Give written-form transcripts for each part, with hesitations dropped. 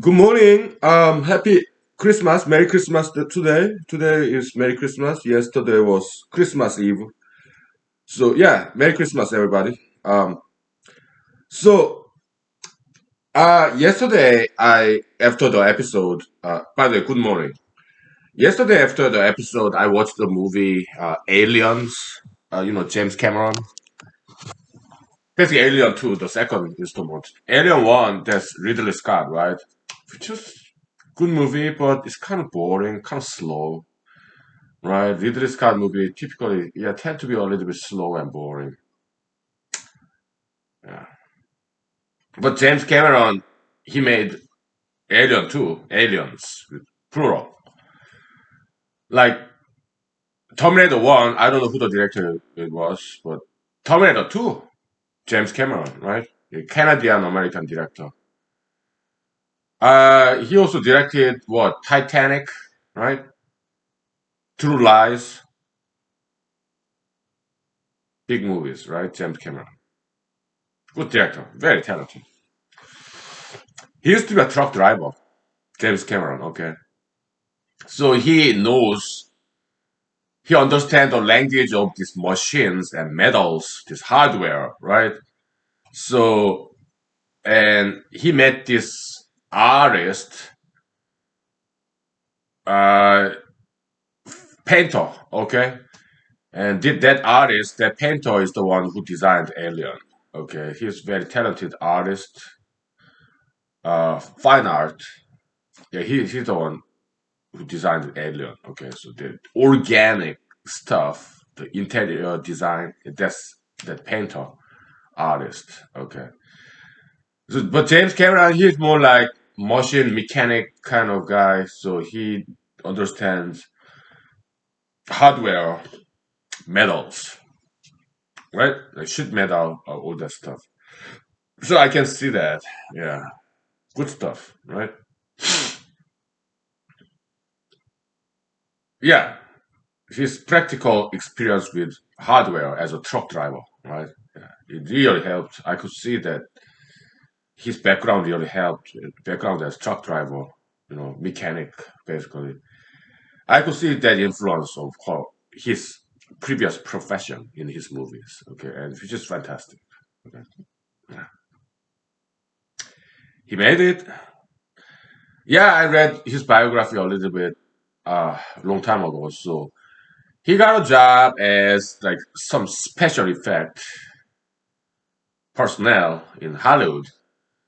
Good morning. Happy Christmas. Merry Christmas today. Today is Merry Christmas. Yesterday was Christmas Eve. So yeah, Merry Christmas, everybody. So yesterday after the episode. By the way, good morning. Yesterday after the episode, I watched the movie Aliens. James Cameron. Basically, Alien 2, the second installment. Alien 1, that's Ridley Scott, right? Which is good movie, but it's kind of boring, kind of slow. Right, Ridley Scott movie typically, yeah, tend to be a little bit slow and boring. Yeah, but James Cameron, he made Alien 2, Aliens, plural. Like Terminator 1, I don't know who the director it was, but Terminator 2, James Cameron, right? A Canadian American director. He also directed what? Titanic, right? True Lies, big movies, right? James Cameron, good director, very talented. He used to be a truck driver, James Cameron. Okay, so he understands the language of these machines and metals, this hardware, right? So, and he met this artist, uh, painter, okay? And did that artist, that painter is the one who designed Alien, okay? He's very talented artist, fine art. Yeah, he's the one who designed Alien, okay? So the organic stuff, the interior design, that's that painter artist. Okay. So, but James Cameron, he's more like machine mechanic kind of guy. So he understands hardware, metals, right? Like sheet metal, all that stuff. So I can see that. Yeah. Good stuff, right? Yeah. His practical experience with hardware as a truck driver, right? Yeah. It really helped. I could see that his background really helped. Background as truck driver, mechanic, basically. I could see that influence of his previous profession in his movies. Okay, and which is fantastic. Okay, yeah. He made it. Yeah, I read his biography a little bit long time ago. So he got a job as like some special effect personnel in Hollywood.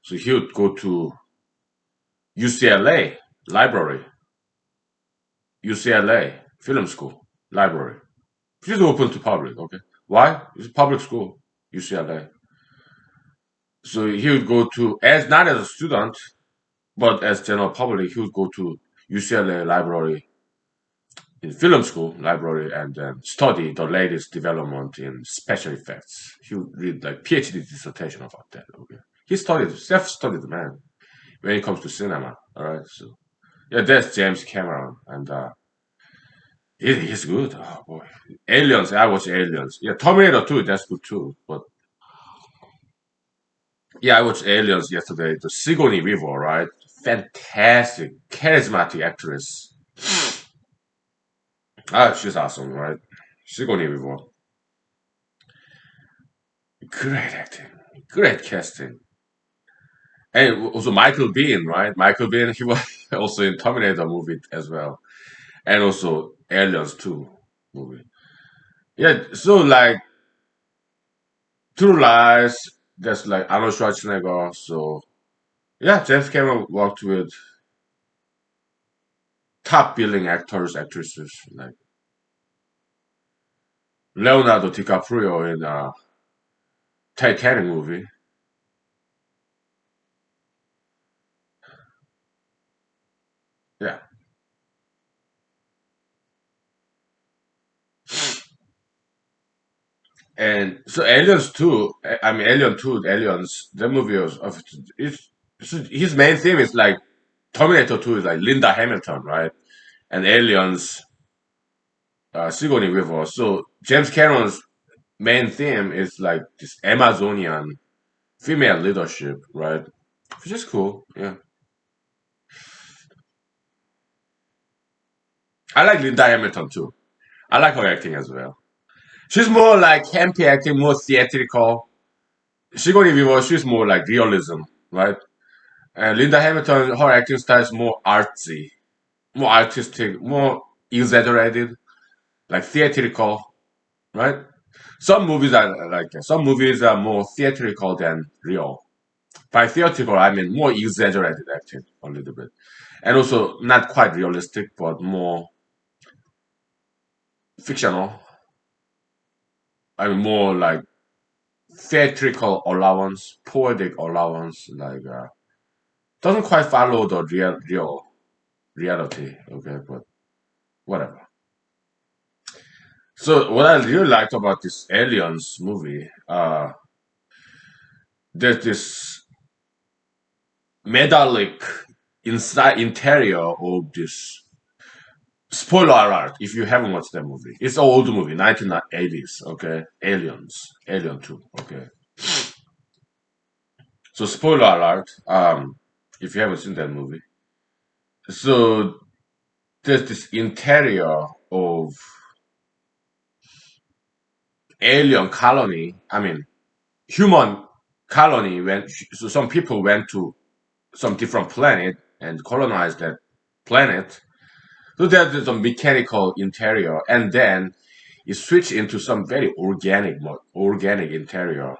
So he would go to UCLA library, UCLA film school library, which is open to public. Okay, why? It's a public school, UCLA. So he would go to as not as a student, but as general public, he would go to UCLA library in film school library and then study the latest development in special effects. He would read like PhD dissertation about that. Okay, he studied self-studied man when it comes to cinema. All right, so yeah, that's James Cameron, and he's good. Oh boy, Aliens. I watch Aliens. Yeah, Terminator 2. That's good too. But yeah, I watched Aliens yesterday. The Sigourney Weaver, right? Fantastic, charismatic actress. Ah, she's awesome, right? Sigourney Weaver, great acting, great casting, and also Michael Biehn, right? Michael Biehn, he was also in Terminator movie as well, and also Aliens 2 movie. Yeah, so like True Lies, that's like Arnold Schwarzenegger. So yeah, James Cameron worked with top billing actors, actresses like Leonardo DiCaprio in Titanic movie. Yeah. And so Aliens 2, I mean Alien 2, Aliens, the movie was of his main theme is like Terminator 2 is like Linda Hamilton, right? And Aliens, Sigourney Weaver. So James Cameron's main theme is like this Amazonian female leadership, right? Which is cool, yeah. I like Linda Hamilton too. I like her acting as well. She's more like campy acting, more theatrical. Sigourney Weaver, she's more like realism, right? And Linda Hamilton, her acting style is more artsy, more artistic, more exaggerated, like theatrical, right? Some movies are more theatrical than real. By theatrical, I mean more exaggerated acting a little bit, and also not quite realistic, but more fictional. I mean more like theatrical allowance, poetic allowance, like doesn't quite follow the real reality. Okay, but whatever. So what I really liked about this Aliens movie, there's this metallic inside interior of this. Spoiler alert! If you haven't watched that movie, it's an old movie, 1980s. Okay, Aliens, Alien Two. Okay, so spoiler alert. If you haven't seen that movie, so there's this interior of alien colony. I mean, human colony. When so some people went to some different planet and colonized that planet. So there's a mechanical interior, and then you switch into some very organic interior.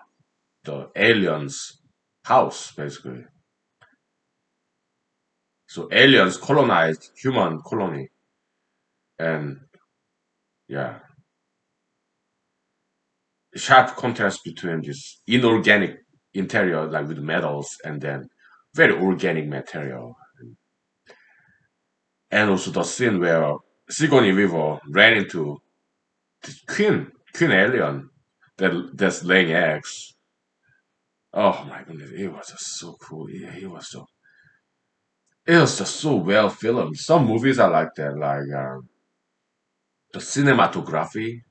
The aliens' house, basically. So aliens colonized human colony, and yeah, sharp contrast between this inorganic interior, like with metals, and then very organic material. And also the scene where Sigourney Weaver ran into this queen alien that's laying eggs. Oh my goodness, it was just so cool. Yeah, it was just so well filmed. Some movies are like that, like the cinematography,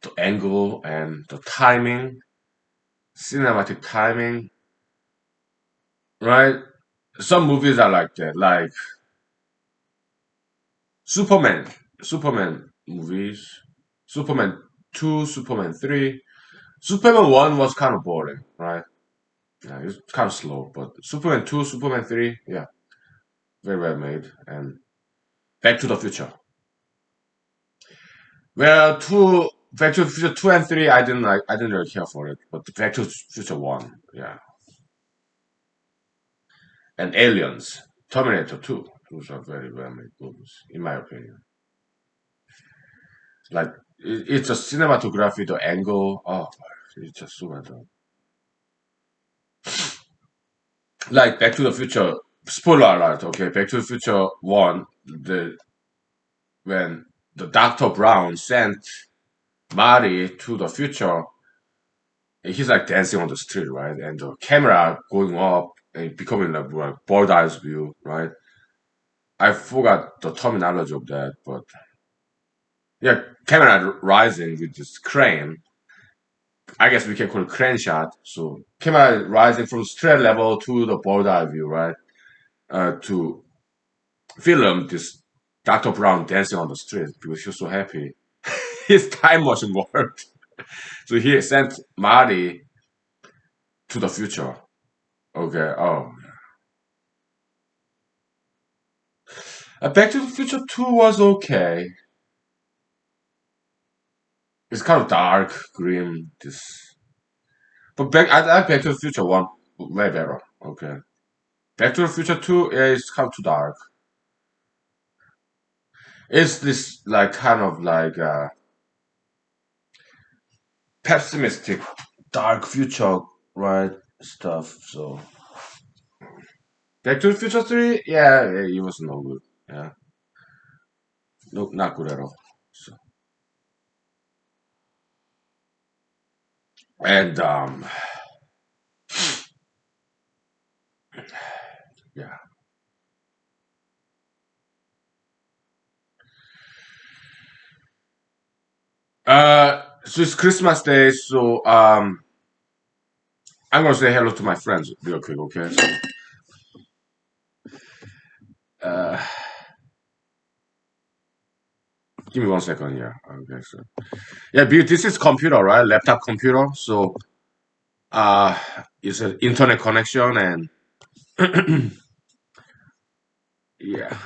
the angle, and the timing, cinematic timing, right? Some movies are like that, like Superman, Superman movies, Superman 2, Superman 3. Superman 1 was kind of boring, right? Yeah, it's kind of slow, but Superman 2, Superman 3, yeah, very well made. And Back to the Future. Well, Back to the Future 2 and 3, I didn't really care for it, but Back to the Future 1, yeah. And Aliens, Terminator 2, those are very well made movies, in my opinion. Like, it's a cinematography, the angle, oh, it's just so well done. Like Back to the Future, spoiler alert, okay, Back to the Future 1, when the Dr. Brown sent Marty to the future, he's like dancing on the street, right? And the camera going up and becoming like bird eyes view, right? I forgot the terminology of that, but yeah, camera rising with this crane. I guess we can call it crane shot. So camera rising from street level to the bird eye view, right? To film this Dr. Brown dancing on the street because he was so happy. His time machine worked. So he sent Marty to the future. Okay. Oh, Back to the Future 2 was okay. It's kind of dark, grim. I like Back to the Future 1 way better. Okay. Back to the Future 2 is kind of too dark. It's this like kind of like pessimistic, dark future, right? Stuff. So Back to the Future 3, yeah, it was no good. Yeah, no, not good at all. So, and yeah. So it's Christmas Day, so I'm gonna say hello to my friends real quick, okay? So, uh, Give me 1 second. Yeah. Okay. So yeah, Bill, this is computer, right? Laptop computer. So uh, it's an internet connection, and yeah.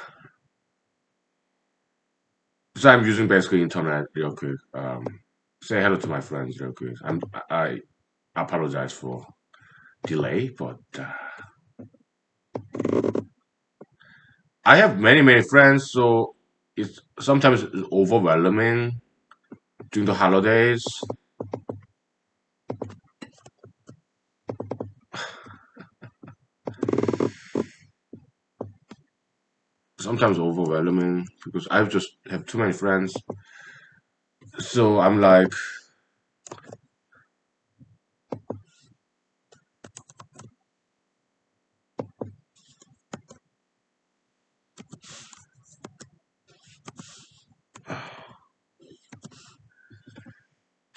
So I'm using basically internet real quick. Say hello to my friends real quick. I apologize for delay, but I have many friends, so it's sometimes overwhelming during the holidays. Sometimes overwhelming because I just have too many friends. So I'm like,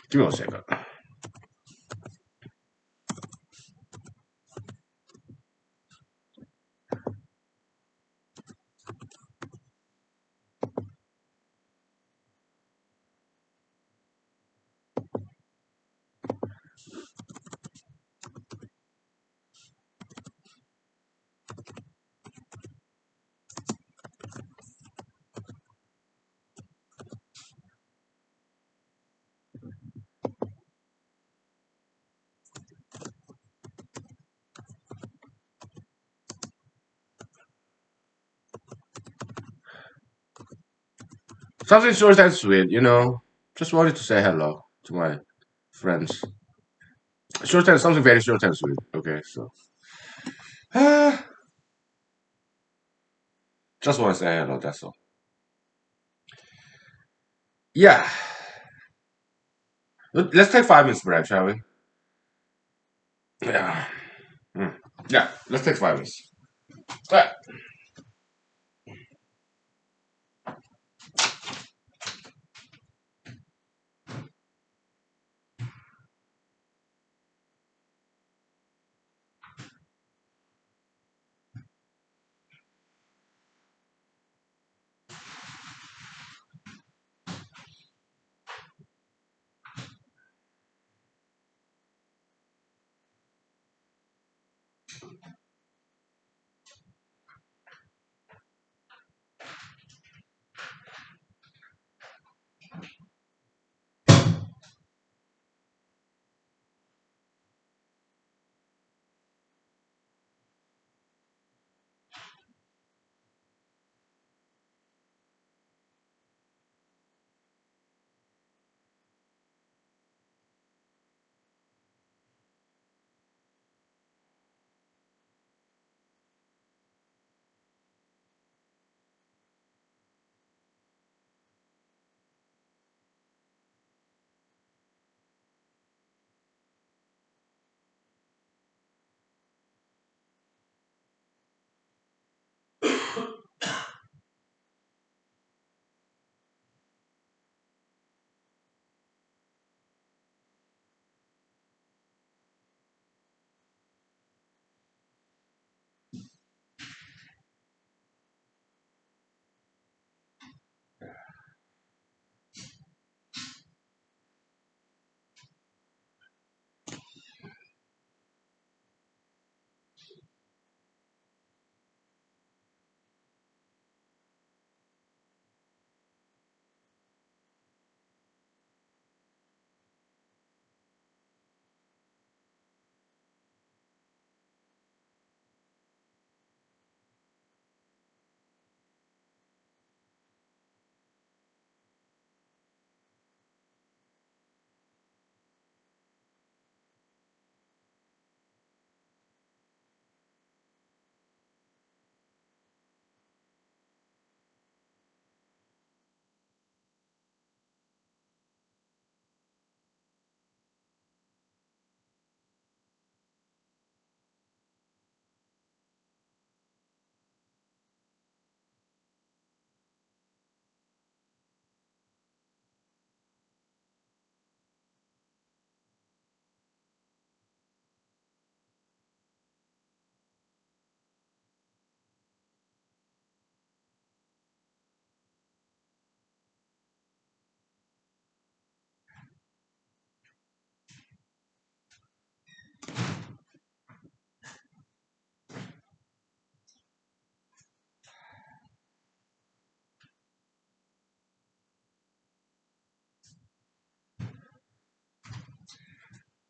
give me 1 second. Something short and sweet, you know. Just wanted to say hello to my friends. Short and something very short and sweet. Okay, so just want to say hello. That's all. Yeah, let's take 5 minutes break, shall we? Yeah. Hmm. Yeah, let's take 5 minutes. Yeah.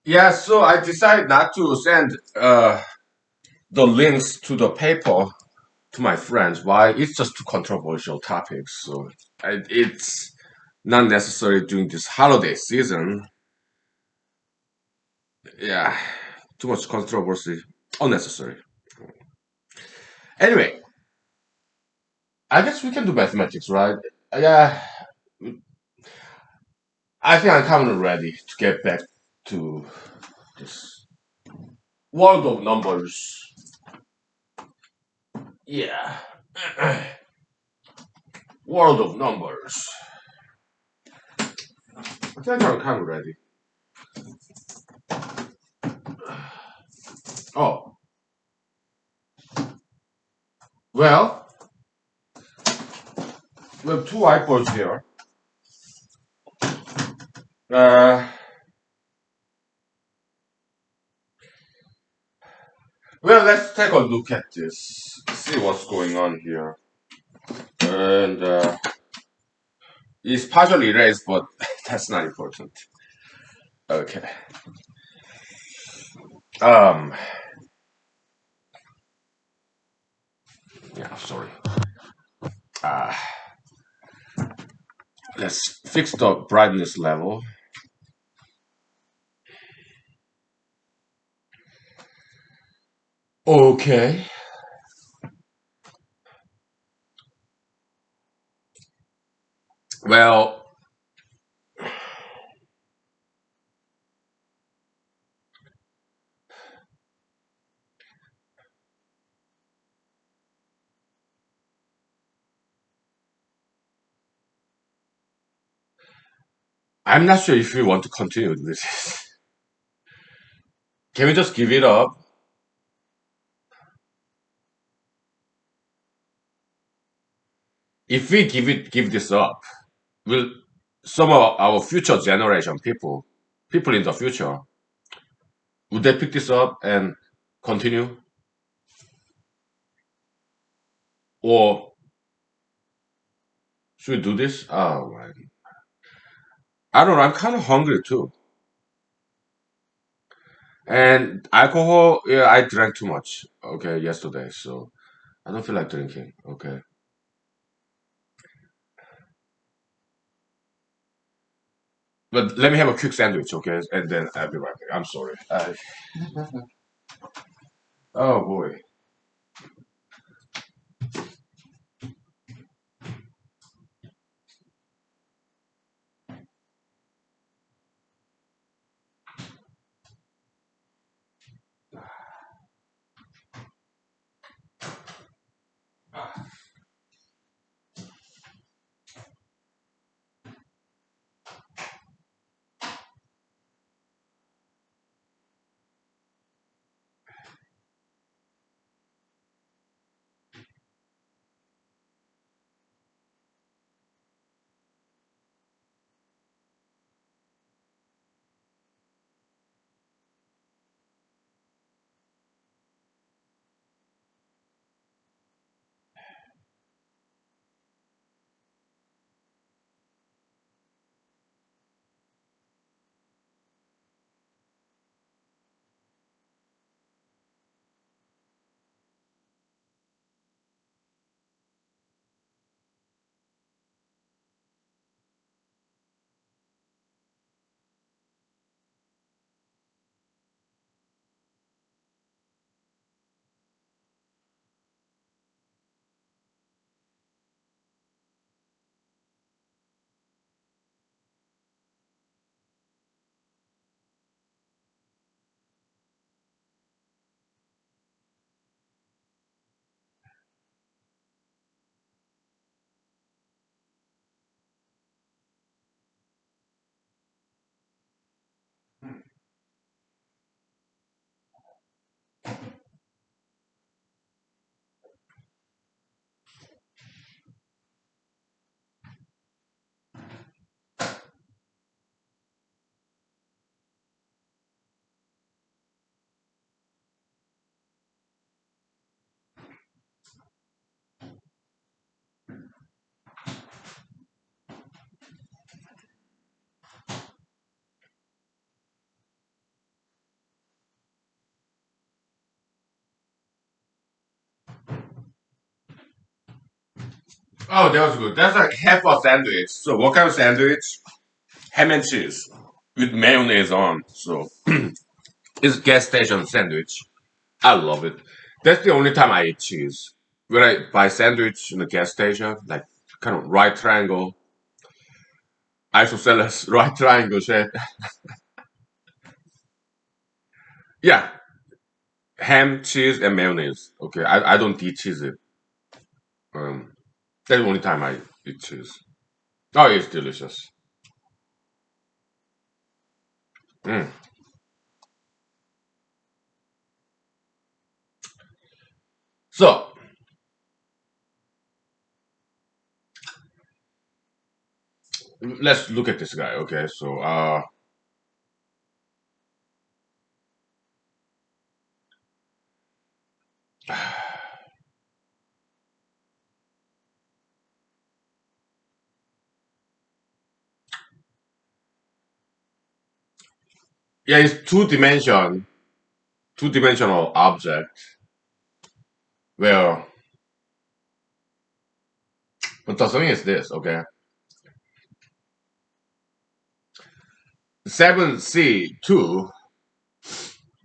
Yeah, so I decided not to send the links to the paper to my friends. Why? It's just too controversial topics, so it's not necessary during this holiday season. Yeah, too much controversy, unnecessary. Anyway, I guess we can do mathematics, right? Yeah, I think I'm kind of ready to get back to this world of numbers. Yeah, world of numbers. I think I'm kind of ready. Oh, well, we have two whiteboards here. Uh, well, let's take a look at this. See what's going on here. And it's partially erased, but that's not important. Okay. Um. Yeah. Sorry. Uh, let's fix the brightness level. Okay. Well, I'm not sure if we want to continue with this. Can we just give it up? If we give this up, will some of our future generation people in the future, would they pick this up and continue, or should we do this? Oh man, I don't know. I'm kind of hungry too, and alcohol. Yeah, I drank too much. Okay, yesterday, so I don't feel like drinking. Okay, but let me have a quick sandwich. Okay, and then I'll be right back. I'm sorry. Oh boy. Oh, that was good. That's like half a sandwich. So what kind of sandwich? Ham and cheese with mayonnaise on. So it's gas station sandwich. I love it. That's the only time I eat cheese. When I buy sandwich in the gas station, like kind of right triangle, isosceles right triangle shape. Yeah, ham, cheese, and mayonnaise. Okay, I don't eat cheese. Um, that's the only time I eat cheese. Oh, it's delicious. Mm. So let's look at this guy. Okay, so yeah, it's two dimensional object where, but the thing is this. Okay, 7C2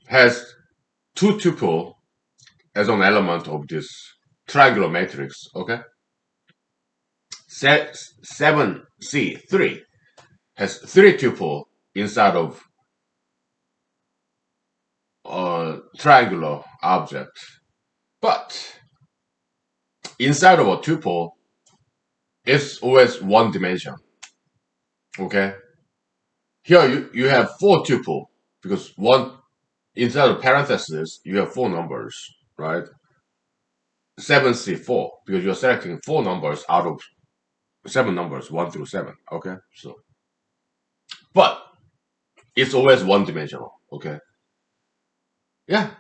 has two tuple as an element of this triangular matrix. Okay, 7C3 has three tuple inside of a triangular object, but inside of a tuple, it's always one dimension. Okay, here you have four tuple because one inside of parentheses you have four numbers, right? 7C4 because you're selecting four numbers out of seven numbers, one through seven. Okay, so but it's always one dimensional. Okay, yeah.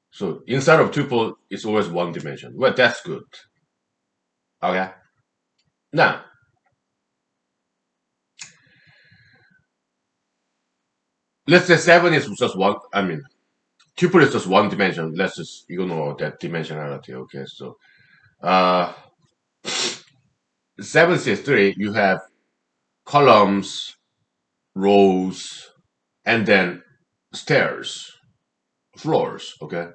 So inside of tuple, it's always one dimension. Well, that's good. Okay. Now, let's say seven is just one. I mean, tuple is just one dimension. Let's just ignore that dimensionality. Okay. So, 7C3, you have columns, rows, and then stairs, floors. Okay.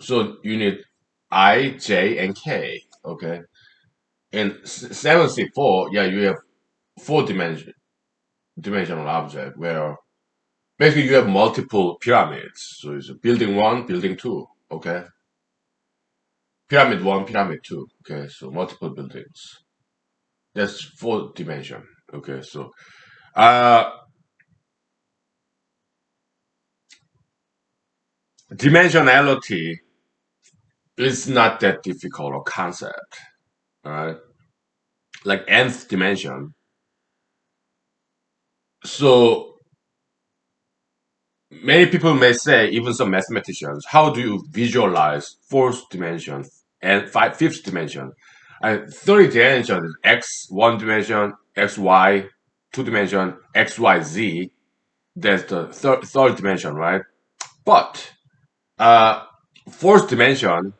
So you need I, J, and K. Okay. And 7C4, yeah, you have dimensional object where basically you have multiple pyramids. So it's building one, building two. Okay. Pyramid one, pyramid two. Okay. So multiple buildings. That's four dimension. Okay. So, uh, dimensionality is not that difficult a concept. All right. Like nth dimension. So many people may say, even some mathematicians, how do you visualize fourth dimension and fifth dimension? And third dimension is x one dimension, x y two dimension, x y z. That's the third dimension, right? But uh, fourth dimension,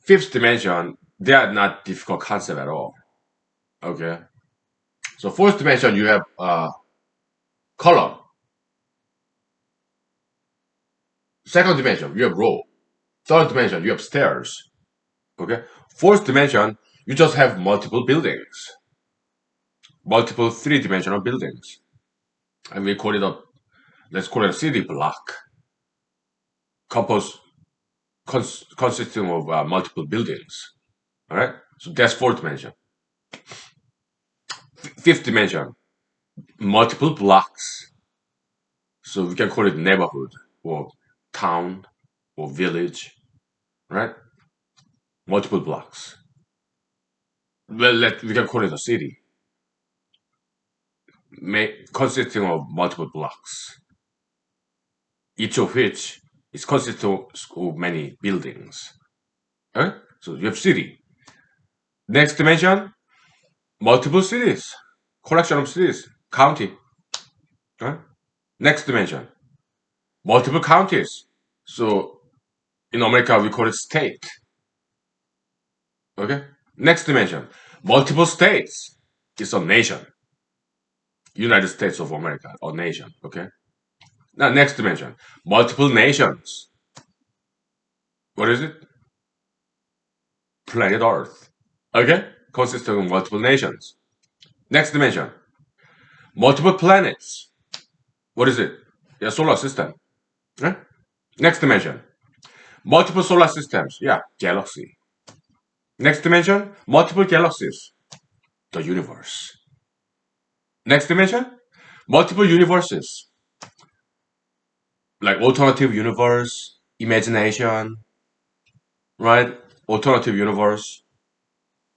fifth dimension, they are not difficult concept at all. Okay, so fourth dimension you have column. Second dimension you have row. Third dimension you have stairs. Okay. Fourth dimension, you just have multiple buildings, multiple three-dimensional buildings, and we call it a let's call it a city block, composed consisting of multiple buildings. All right. So that's fourth dimension. Fifth dimension, multiple blocks. So we can call it neighborhood or town or village. Right. Multiple blocks. Well, we can call it a city, consisting of multiple blocks, each of which is consisting of many buildings. Right? So you have city. Next dimension, multiple cities, collection of cities, county. Right? Next dimension, multiple counties. So in America we call it state. Okay. Next dimension. Multiple states is a nation. United States of America, or nation. Okay. Now, next dimension. Multiple nations. What is it? Planet Earth. Okay. Consisting of multiple nations. Next dimension. Multiple planets. What is it? Yeah, solar system. Right? Next dimension. Multiple solar systems. Yeah, galaxy. Next dimension. Multiple galaxies. The universe. Next dimension. Multiple universes. Like alternative universe, imagination, right? Alternative universe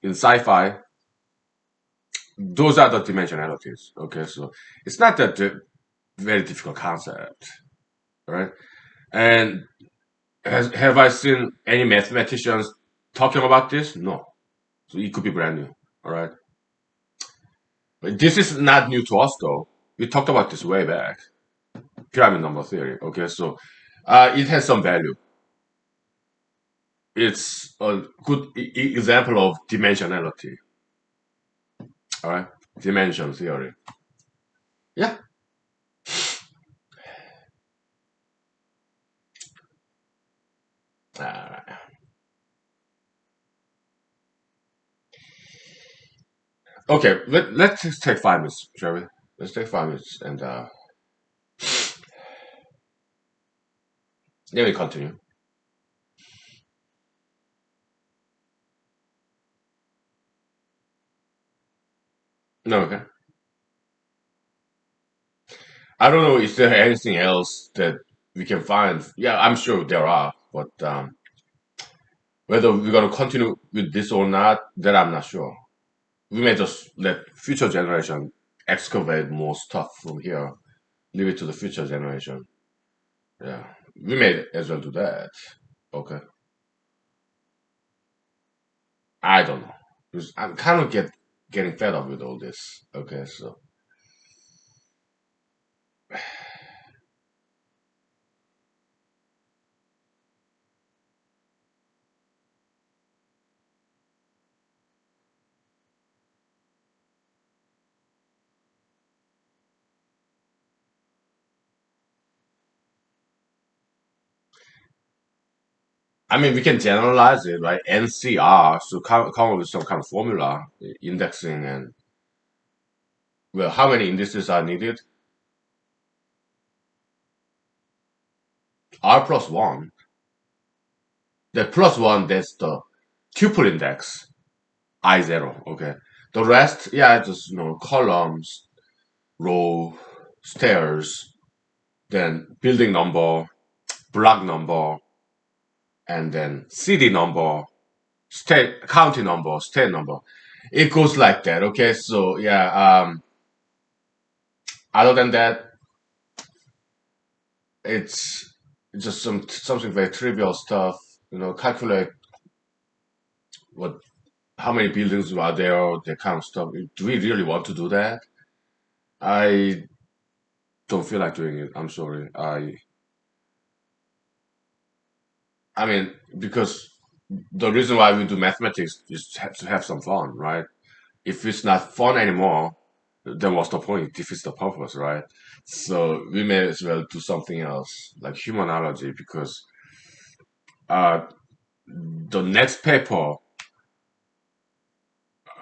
in sci-fi. Those are the dimensionalities. Okay, so it's not that very difficult concept, right? And have I seen any mathematicians talking about this? No. So it could be brand new. All right. But this is not new to us though. We talked about this way back. Pyramid number theory. Okay, so it has some value. It's a good example of dimensionality. All right, dimension theory. Yeah. Uh, okay, let's just take 5 minutes, shall we? Let's take 5 minutes and then we continue. No, okay. I don't know if there anything else that we can find. Yeah, I'm sure there are, but whether we're gonna continue with this or not, that I'm not sure. We may just let future generation excavate more stuff from here, leave it to the future generation. Yeah, we may as well do that. Okay, I don't know. Because I'm kind of getting fed up with all this. Okay, so I mean we can generalize it, right? NCR, so come up with some kind of formula, indexing, and well, how many indices are needed? R plus one. The plus one, that's the tuple index. I zero. Okay. The rest, yeah, just columns, row, stairs, then building number, block number, and then city number, state county number, state number. It goes like that. Okay, so yeah. Other than that, it's just something very trivial stuff. Calculate what how many buildings are there, that kind of stuff. Do we really want to do that? I don't feel like doing it. I'm sorry. I mean, because the reason why we do mathematics is to have some fun, right? If it's not fun anymore, then what's the point? It defeats the purpose, right? So we may as well do something else, like humanology, because uh, the next paper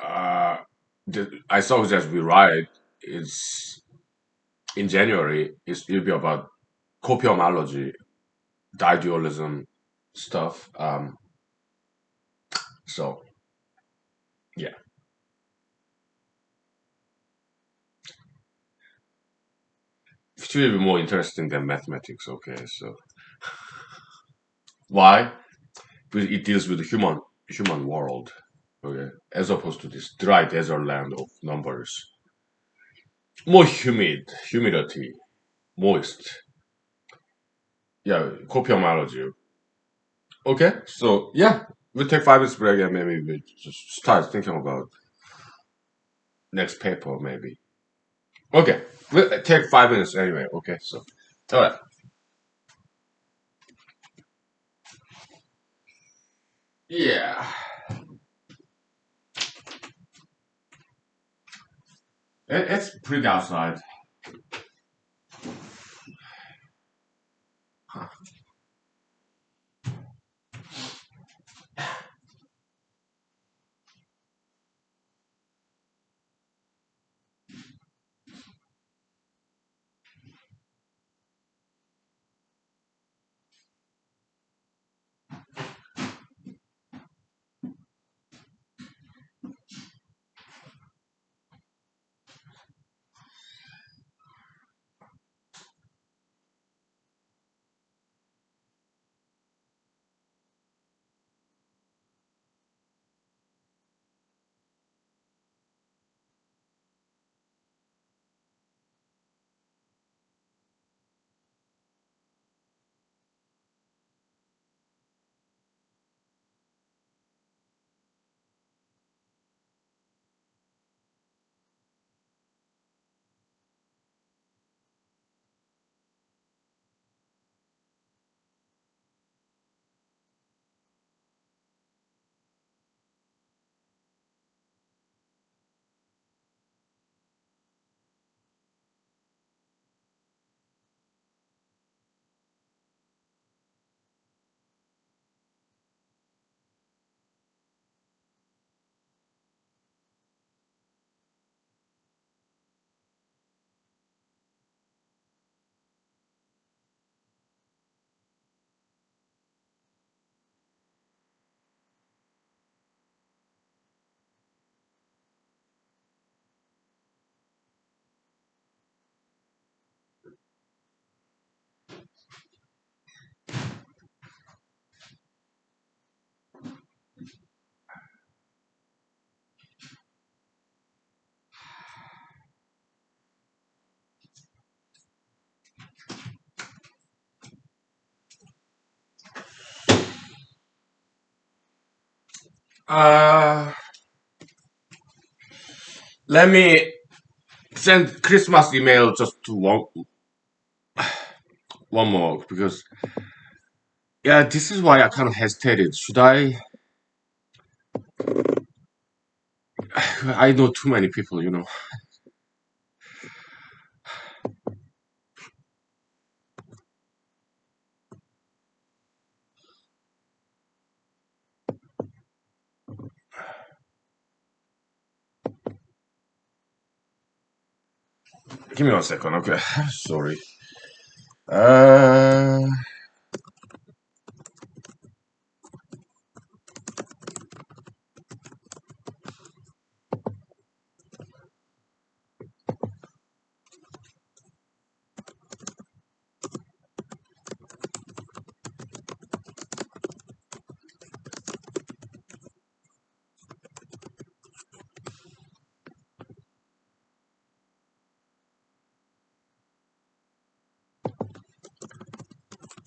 uh, that I suggest we write is in January. It'll be about copiomology, the idealism stuff. So yeah, it will be more interesting than mathematics. Okay, so why? Because it deals with the human world. Okay, as opposed to this dry desert land of numbers. More humidity, moist. Yeah, copiomology. Okay, so yeah, we'll take 5 minutes break and maybe we just start thinking about next paper maybe. Okay, we'll take 5 minutes anyway. Okay, so all right. Yeah. It's pretty outside. Uh, Let me send Christmas email just to one more because yeah, this is why I kind of hesitated. Should I? I know too many people, you know. Give me 1 second, okay? Sorry. Uh,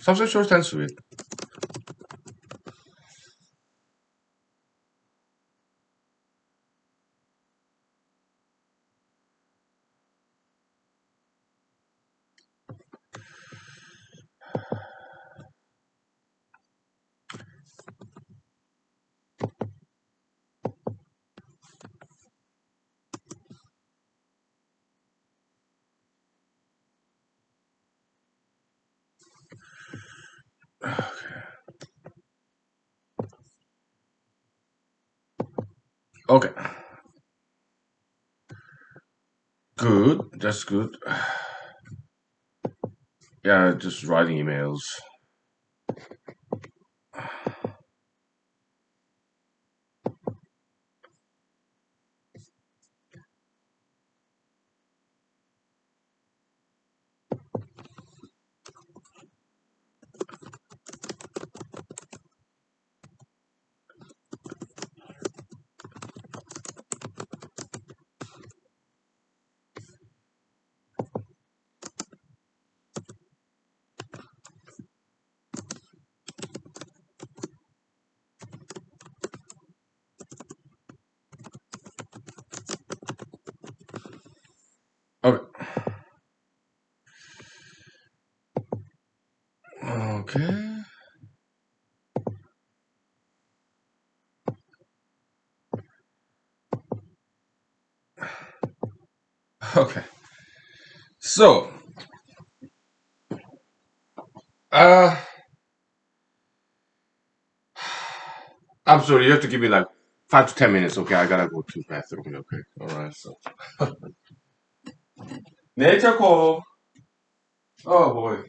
something short and sweet. Okay, good. That's good. Yeah, just writing emails. Okay. Okay. Okay. So, uh, I'm sorry. You have to give me like 5 to 10 minutes. Okay, I gotta go to the bathroom. Okay. All right. So, nature call. Oh boy.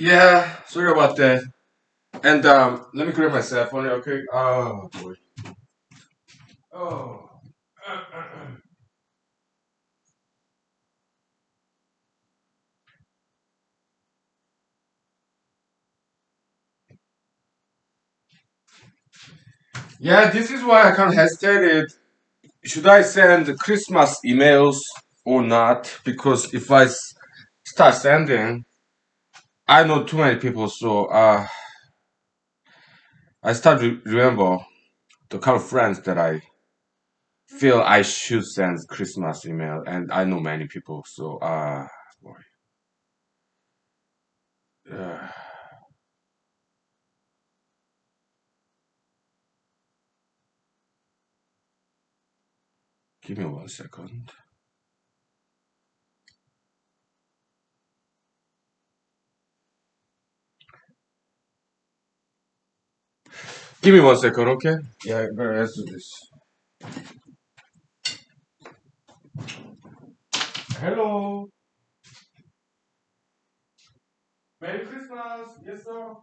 Yeah, sorry about that. And let me grab my cell phone, okay? Oh boy. Oh. Yeah, this is why I can't hesitate. Should I send Christmas emails or not? Because if start sending, I know too many people, so I start remember the kind of friends that I feel I should send Christmas email, and I know many people, so boy, uh, give me 1 second. Give me 1 second, okay? Yeah, let's do this. Hello, Merry Christmas. Yes, sir.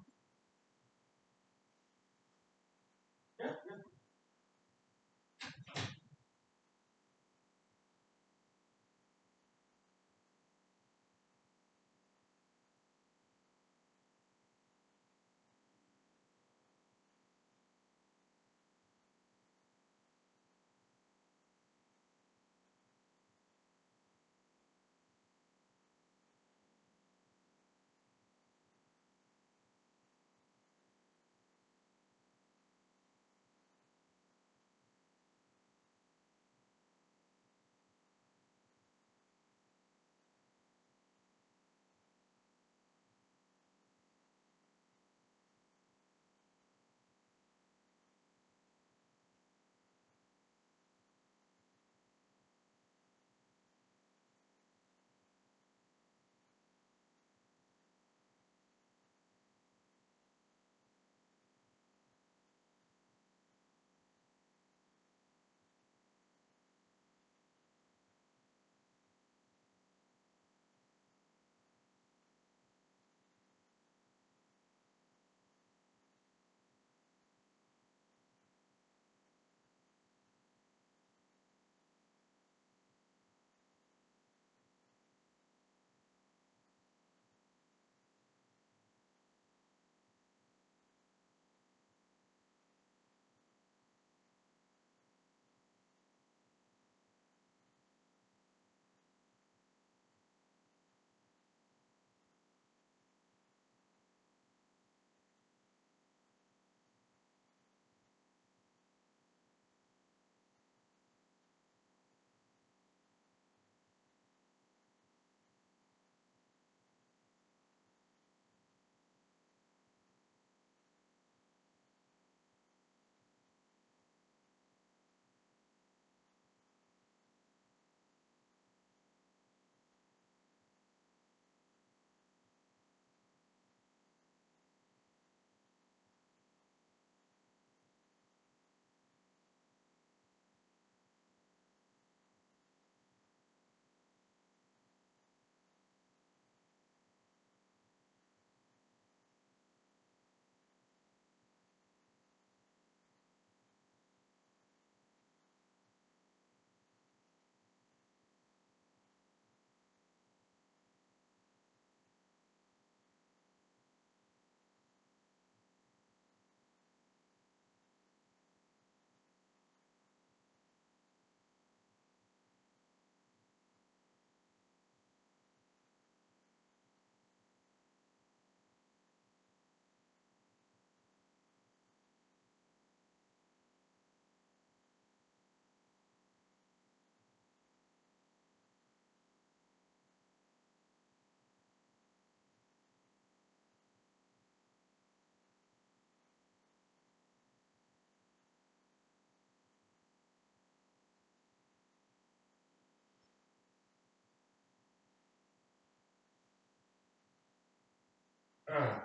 Yeah.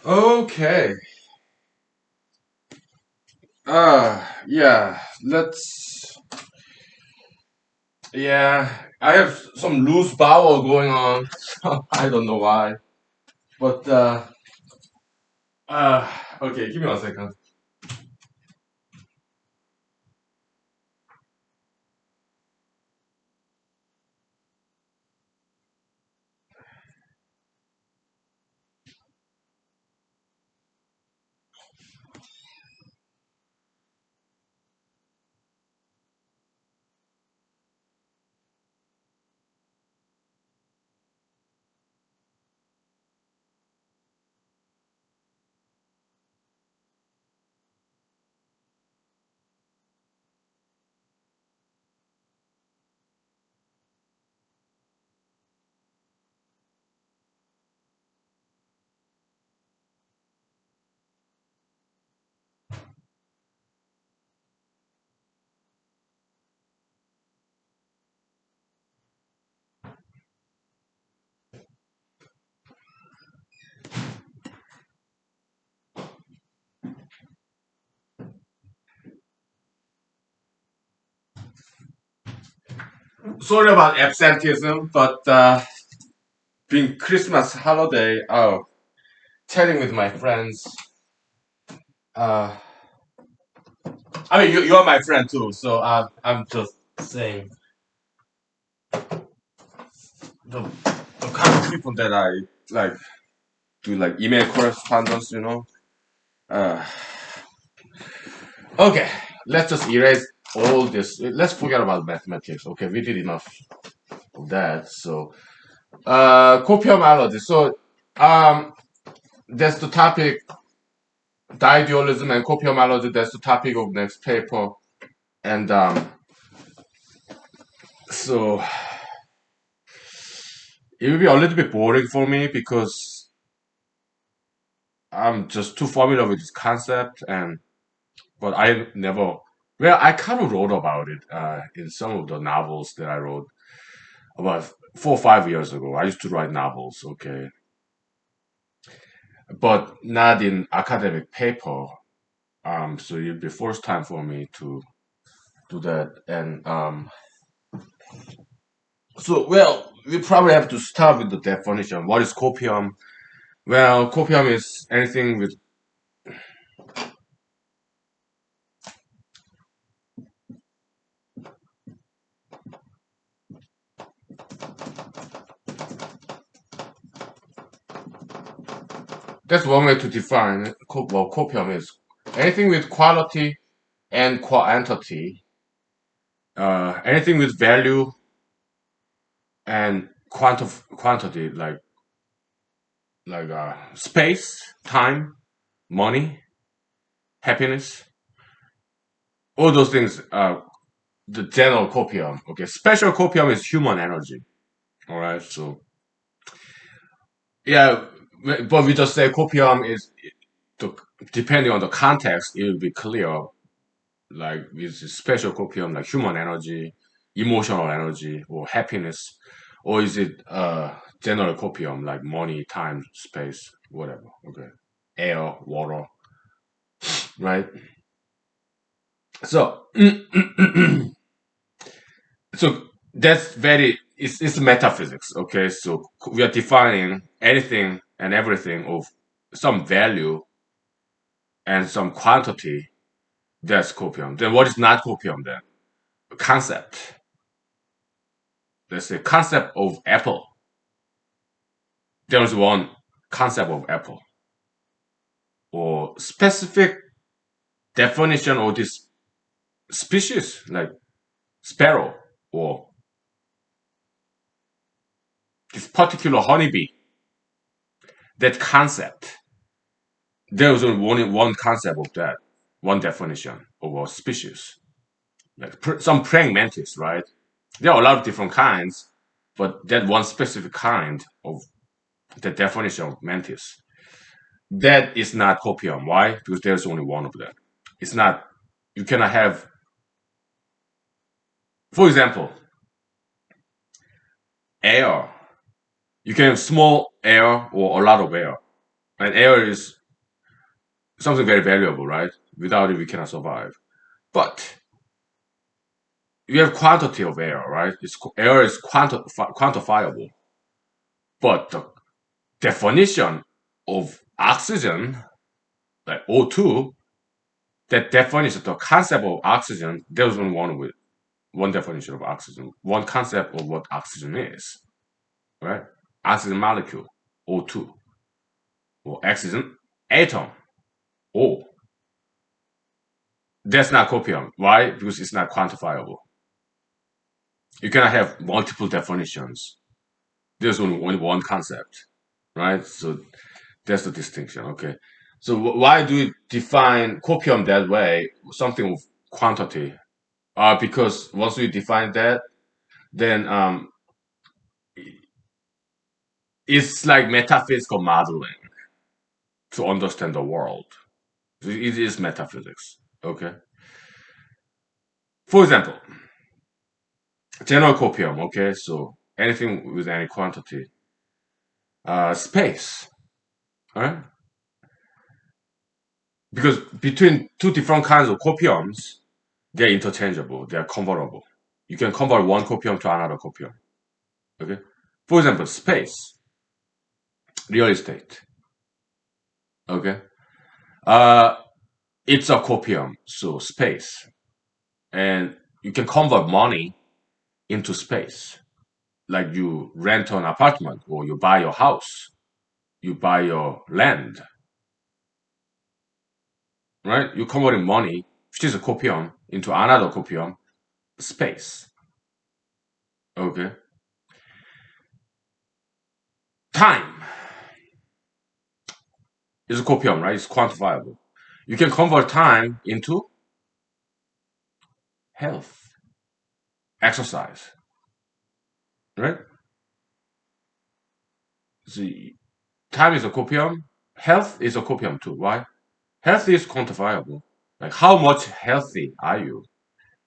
Okay. Yeah. Yeah, I have some loose bowel going on. I don't know why. But uh okay, give me 1 second. Sorry about absenteeism, but being Christmas holiday, oh, chatting with my friends. Uh, I mean, you're my friend too, so I'm just saying the the kind of people that I like do like email correspondence, you know. Uh, okay, let's just erase all this. Let's forget about mathematics. Okay, we did enough of that. So, copium So, um, that's the topic. Didualism and copium That's the topic of next paper. And so it will be a little bit boring for me because I'm just too familiar with this concept, and but I never. Well, I kind of wrote about it in some of the novels that I wrote about 4 or 5 years ago. I used to write novels, okay, but not in academic paper. So it'll be first time for me to do that, and so well, we probably have to start with the definition. What is copium? Well, copium is anything with that's one way to define it. Well, copium is anything with quality and quantity, anything with value and quantity, like space, time, money, happiness, all those things. The general copium. Okay, special copium is human energy. All right, so yeah, but we just say copium is the, depending on the context, it will be clear like with special copium like human energy, emotional energy, or happiness, or is it general copium like money, time, space, whatever? Okay, air, water, right? So, so that's very it's metaphysics. Okay, so we are defining anything and everything of some value and some quantity. That's copium. Then what is not copium? Then concept. Let's say concept of apple. There's one concept of apple or specific definition of this species like sparrow or this particular honeybee. That concept, there's only one concept of that, one definition of a species. Like some praying mantis, right? There are a lot of different kinds, but that one specific kind of the definition of mantis, that is not copium. Why? Because there's only one of them. It's not, you cannot have, for example, air. You can have small air or a lot of air. And air is something very valuable, right? Without it, we cannot survive. But you have quantity of air, right? Air is quantifiable, but the definition of oxygen, like O2, that definition, the concept of oxygen, there's only one definition of oxygen, one concept of what oxygen is, right? Oxygen molecule, O2, or oxygen atom, O. That's not copium. Why? Because it's not quantifiable. You cannot have multiple definitions. There's only one concept, right? So that's the distinction. Okay. So why do we define copium that way? Something with quantity. Because once we define that, then it's like metaphysical modeling to understand the world. It is metaphysics. Okay. For example, general copium. Okay, so anything with any quantity. Space. All right. Because between two different kinds of copiums, they're interchangeable. They're convertible. You can convert one copium to another copium. Okay. For example, space, real estate. Okay. Uh, it's a copium, so space, and you can convert money into space. Like you rent an apartment or you buy your house, you buy your land, right? You're converting money, which is a copium, into another copium, space. Okay. Time is a copium, right? It's quantifiable. You can convert time into health, exercise, right? See, time is a copium. Health is a copium too. Why? Health is quantifiable. Like how much healthy are you,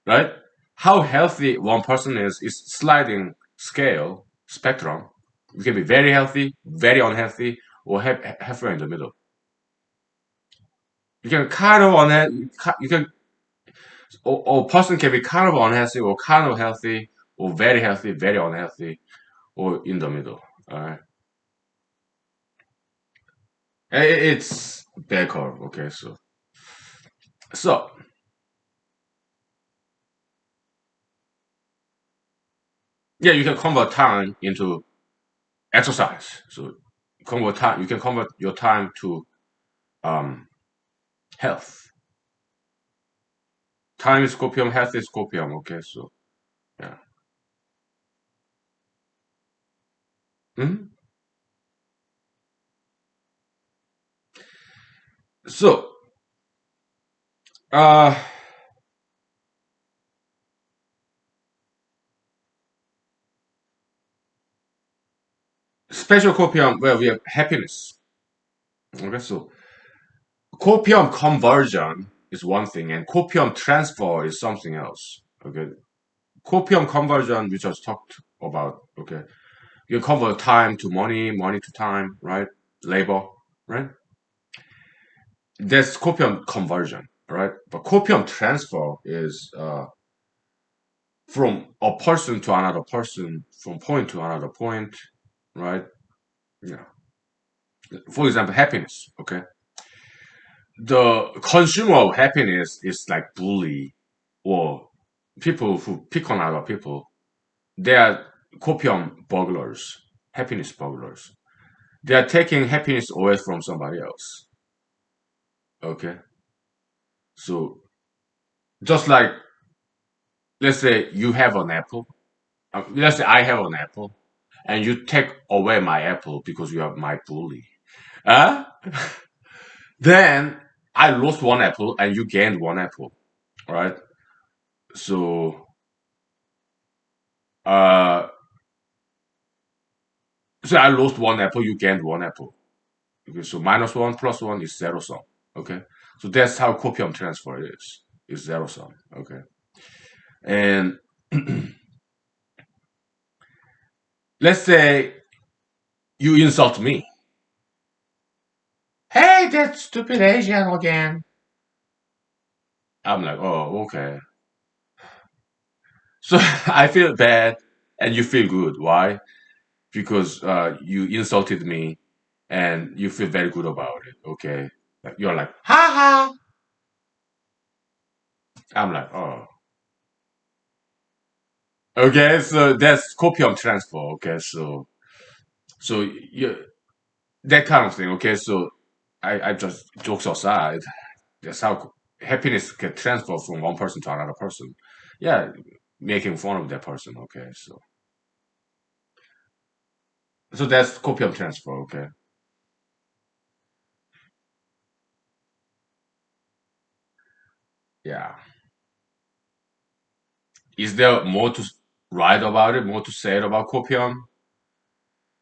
right? How healthy one person is sliding scale spectrum. You can be very healthy, very unhealthy, or halfway in the middle. You can kind of unhealthy. You can or person can be kind of unhealthy or kind of healthy or healthy, very unhealthy, or in the middle. All right, it's bell curve. Okay, so yeah, you can convert time into exercise. So convert time. You can convert your time to um health. Time is copium, health is copium. Okay, so yeah. Mhm. So uh, special copium where we have happiness. Okay, so copium conversion is one thing, and copium transfer is something else. Okay, copium conversion we just talked about. Okay, you convert time to money, money to time, right? Labor, right? That's copium conversion, right? But copium transfer is from a person to another person, from point to another point, right? Yeah. For example, happiness. Okay, the consumer of happiness is like bully or people who pick on other people. They are copium burglars, happiness burglars. They are taking happiness away from somebody else. Okay, so just like let's say you have an apple. Let's say I have an apple, and you take away my apple because you are my bully. Huh? Then I lost one apple and you gained one apple, right? So uh so I lost one apple, you gained one apple. Okay, so minus one plus one is zero sum. Okay. So that's how copium transfer is. It's zero sum. Okay. And let's say you insult me. Hey, that stupid Asian again. I'm like, oh, okay. So I feel bad and you feel good. Why? Because you insulted me and you feel very good about it. Okay. Like, you're like, ha ha. I'm like, oh. Okay, so that's copium transfer. Okay, so you that kind of thing. Okay, so I just jokes aside. That's how happiness can transfer from one person to another person. Yeah, making fun of that person. Okay, so that's copium transfer. Okay, yeah. Is there more to write about it? More to say about copium?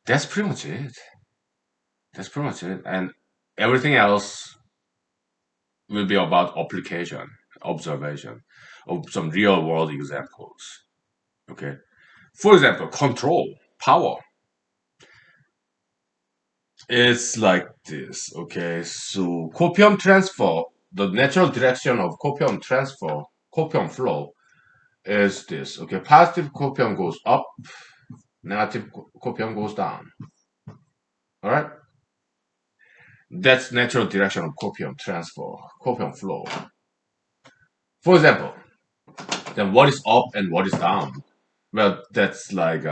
That's pretty much it. That's pretty much it. And everything else will be about application, observation of some real world examples. Okay. For example, control, power. It's like this. Okay. So copium transfer, the natural direction of copium transfer, copium flow is this. Okay. Positive copium goes up, negative copium goes down. All right. That's natural direction of copium transfer, copium flow. For example, then what is up and what is down? Well, that's like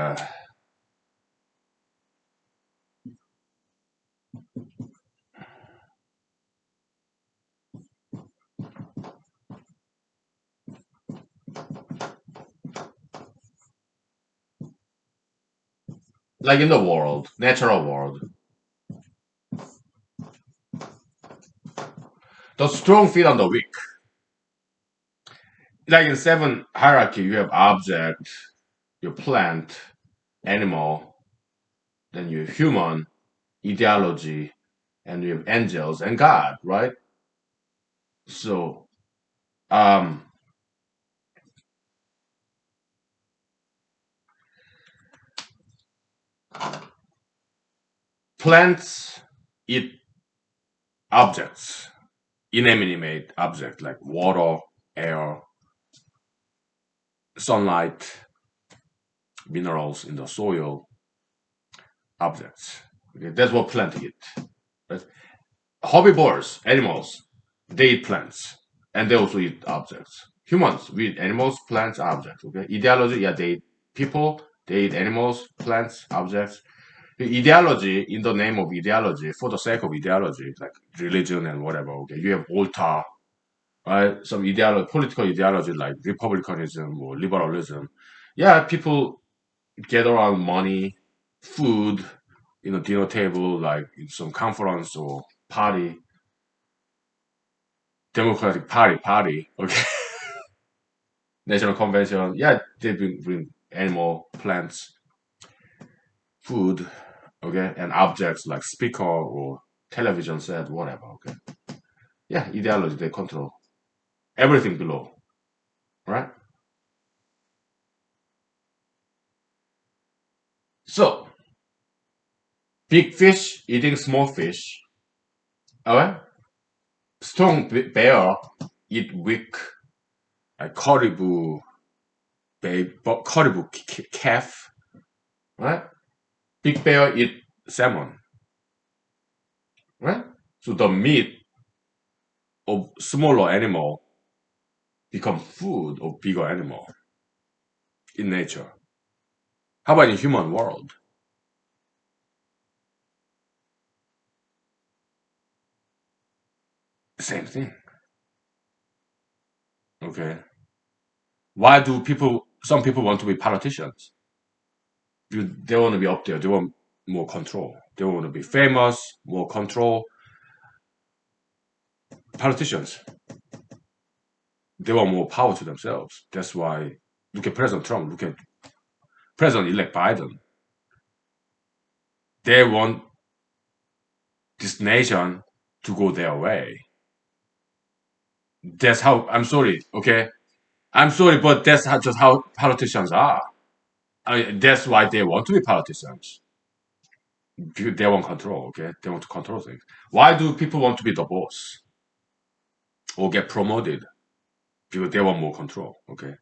in the world, natural world. The strong feed on the weak. Like in seven hierarchy, you have object, your plant, animal, then you have human, ideology, and you have angels and God, right? So, um, plants eat objects, inanimate objects like water, air, sunlight, minerals in the soil, objects. Okay, that's what plant eat. Right? Herbivores, animals, they eat plants and they also eat objects. Humans, we eat animals, plants, objects. Okay, ideology, yeah, they eat people, they eat animals, plants, objects. The ideology, in the name of ideology, for the sake of ideology, like religion and whatever. Okay, you have Volta, right? Some ideology, political ideology like republicanism or liberalism. Yeah, people get around money, food, dinner table, like in some conference or party, Democratic Party, okay, National Convention. Yeah, they bring animal, plants, food, okay, and objects like speaker or television set, whatever, okay. Yeah, ideology, they control everything below, right? So, big fish eating small fish, alright? Strong bear eat weak, like caribou, caribou calf, right? Big bear eat salmon, right? So the meat of smaller animal become food of bigger animal in nature. How about in human world? Same thing. Okay. Why do some people want to be politicians? They want to be up there. They want more control. They want to be famous, more control. Politicians, they want more power to themselves. That's why look at President Trump, look at President-elect Biden. They want this nation to go their way. That's how, I'm sorry, okay? I'm sorry, but that's just how politicians are. I mean, that's why they want to be politicians. They want control, okay? They want to control things. Why do people want to be the boss or get promoted? Because they want more control, okay?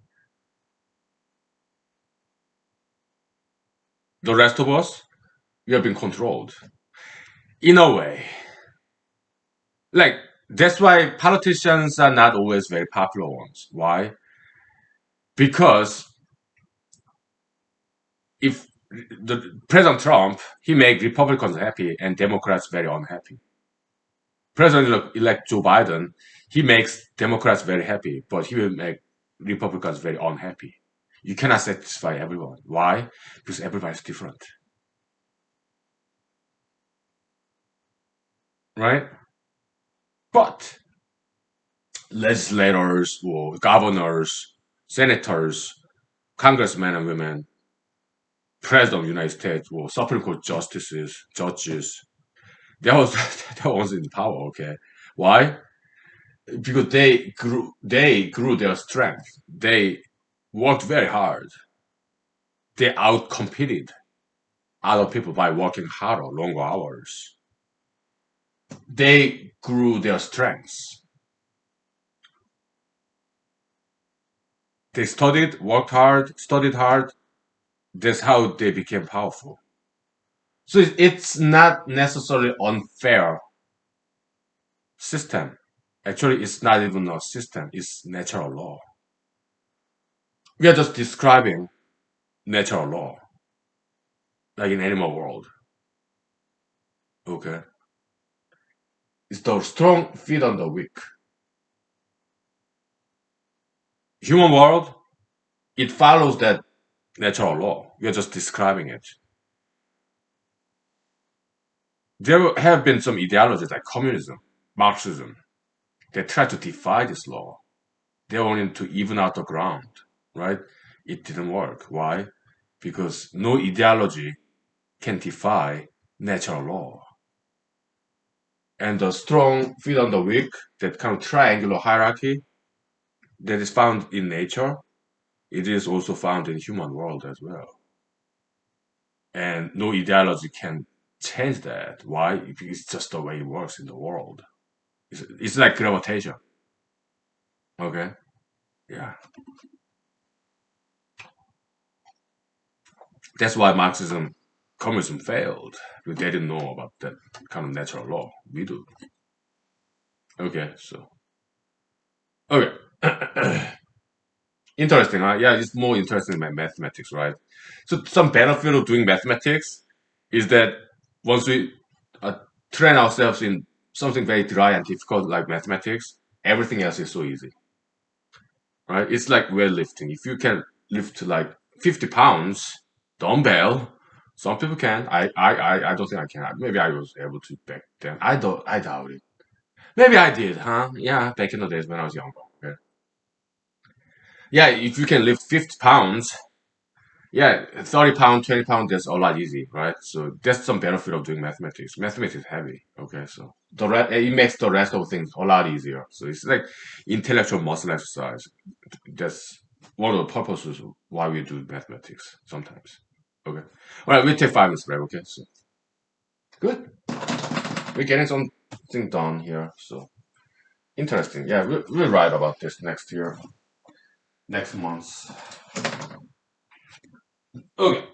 The rest of us, we have been controlled in a way. Like that's why politicians are not always very popular ones. Why? Because if the President Trump, he make Republicans happy and Democrats very unhappy. President-elect Joe Biden, he makes Democrats very happy, but he will make Republicans very unhappy. You cannot satisfy everyone. Why? Because everybody's different, right? But legislators or governors, senators, congressmen and women, president of the United States or Supreme Court justices, judges, they was they was in power. Okay, why? Because they grew their strength. They worked very hard. They outcompeted other people by working harder, longer hours. They grew their strengths. They studied, worked hard, studied hard. That's how they became powerful. So it's not necessarily unfair system. Actually, it's not even a system. It's natural law. We are just describing natural law, like in animal world. Okay, it's the strong feed on the weak. Human world, it follows that natural law. We are just describing it. There have been some ideologies like communism, Marxism, that try to defy this law. They wanted to even out the ground, right? It didn't work. Why? Because no ideology can defy natural law. And the strong feed on the weak, that kind of triangular hierarchy that is found in nature, it is also found in human world as well. And no ideology can change that. Why? Because it's just the way it works in the world. It's like gravitation. Okay? Yeah. That's why Marxism, communism failed. Because they didn't know about that kind of natural law. We do. Okay, so. Okay. Interesting, huh? Yeah, it's more interesting than mathematics, right? So some benefit of doing mathematics is that once we uh, train ourselves in something very dry and difficult like mathematics, everything else is so easy, right? It's like weightlifting. If you can lift like 50 pounds dumbbell, some people can. I don't think I can. Maybe I was able to back then. I doubt it. Maybe I did, huh? Yeah, back in the days when I was younger. Okay. Yeah, if you can lift 50 pounds, yeah, 30 pound, 20 pound, that's a lot easy, right? So that's some benefit of doing mathematics. Mathematics is heavy, okay? So it makes the rest of things a lot easier. So it's like intellectual muscle exercise. That's one of the purposes of why we do mathematics sometimes. Okay. All right, we take 5 minutes break, okay? So good. We're getting something done here. So interesting. Yeah, we'll write about this next year, next month. Okay.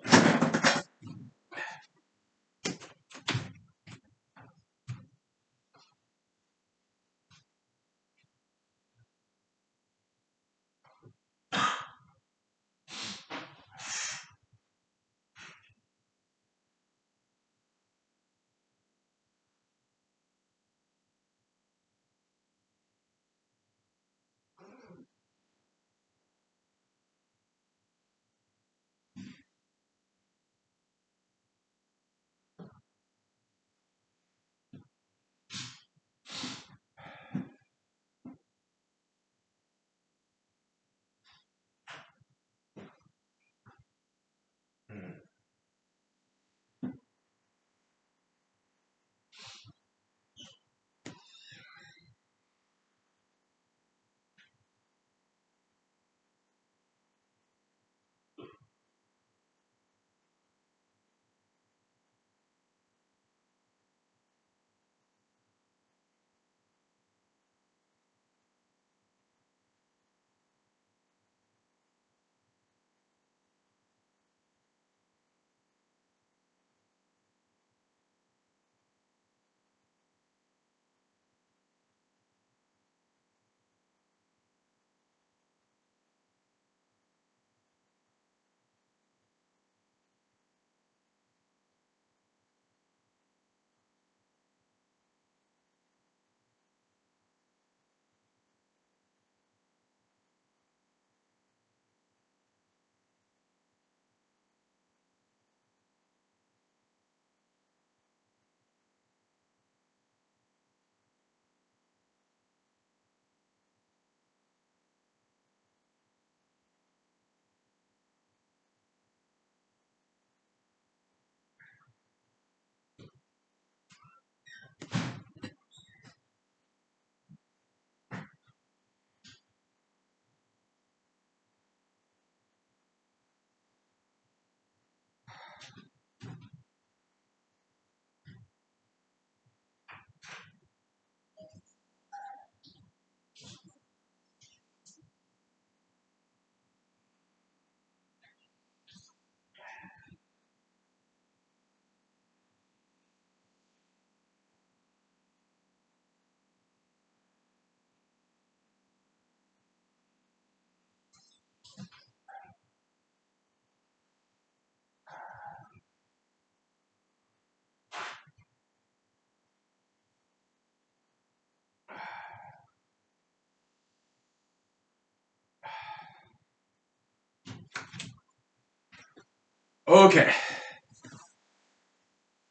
Okay.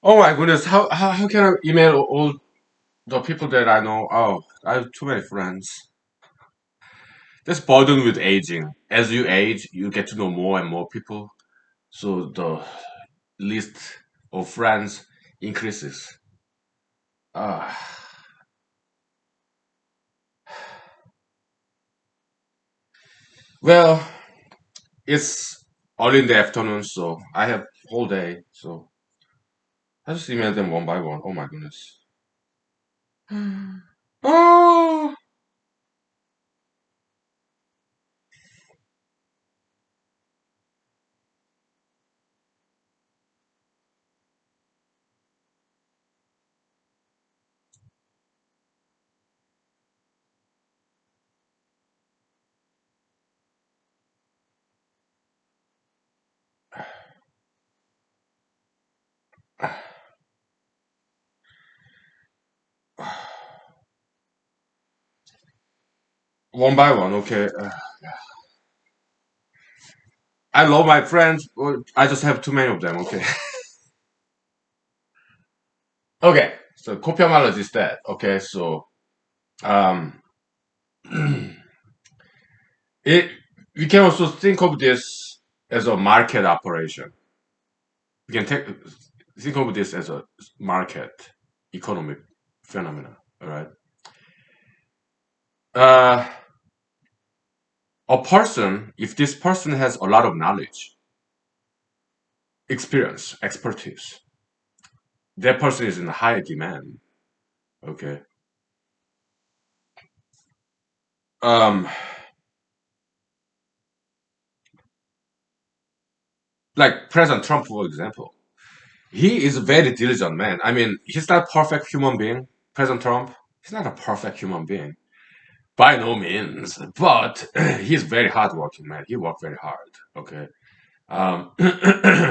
Oh my goodness, how can I email all the people that I know? Oh, I have too many friends. That's burdened with aging. As you age, you get to know more and more people. So the list of friends increases. Ah, well, it's early in the afternoon, so I have whole day. So I just email them one by one. Oh my goodness. Oh, one by one. Okay. I love my friends, but I just have too many of them. Okay. Okay. So copiamology is that. Okay. So um, it we can also think of this as a market operation. We can think of this as a market economic phenomena. All right. Uh, a person, if this person has a lot of knowledge, experience, expertise, that person is in high demand. Okay. Um, like President Trump, for example, he is a very diligent man. I mean, he's not a perfect human being. President Trump, he's not a perfect human being by no means, but he's very hardworking man. He worked very hard. Okay.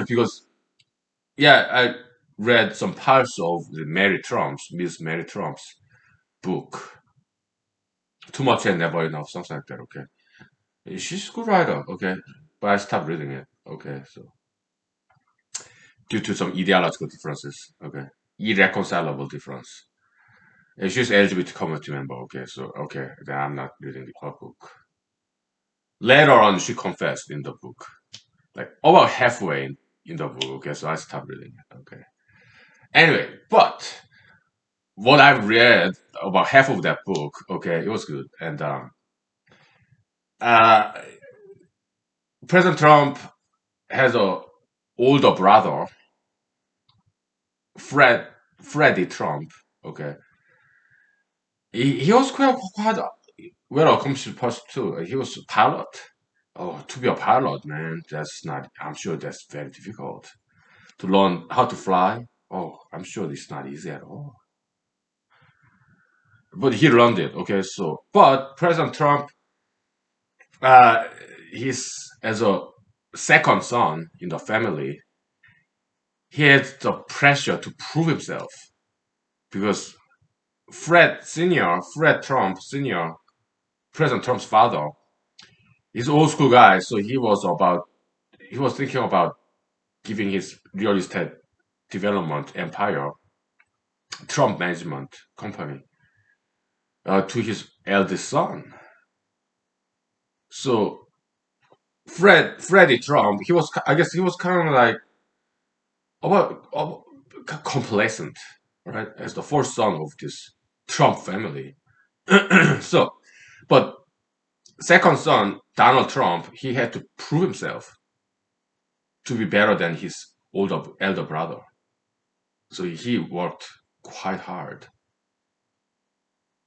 Because yeah, I read some parts of Miss Mary Trump's book. Too much and never enough, something like that. Okay, she's a good writer. Okay, but I stopped reading it. Okay, so due to some ideological differences. Okay, irreconcilable difference. And she's LGBT community member. Okay, so okay, then I'm not reading the her book. Later on, she confessed in the book, like about halfway in the book. Okay, so I stopped reading it. Okay. Anyway, but what I've read about half of that book, okay, it was good. And uh, President Trump has a older brother, Fred Freddie Trump. Okay, he was quite well accomplished person too. He was a pilot. Oh, to be a pilot, man, that's not. I'm sure that's very difficult to learn how to fly. Oh, I'm sure it's not easy at all. But he learned it. Okay, so but President Trump, uh, he's as a second son in the family. He had the pressure to prove himself because Fred Trump Senior, President Trump's father, he's an old school guy, so he was thinking about giving his real estate development empire, Trump Management Company, to his eldest son. So Freddie Trump, I guess he was kind of like about complacent, right, as the fourth son of this Trump family. So, but second son Donald Trump, he had to prove himself to be better than his older elder brother. So he worked quite hard,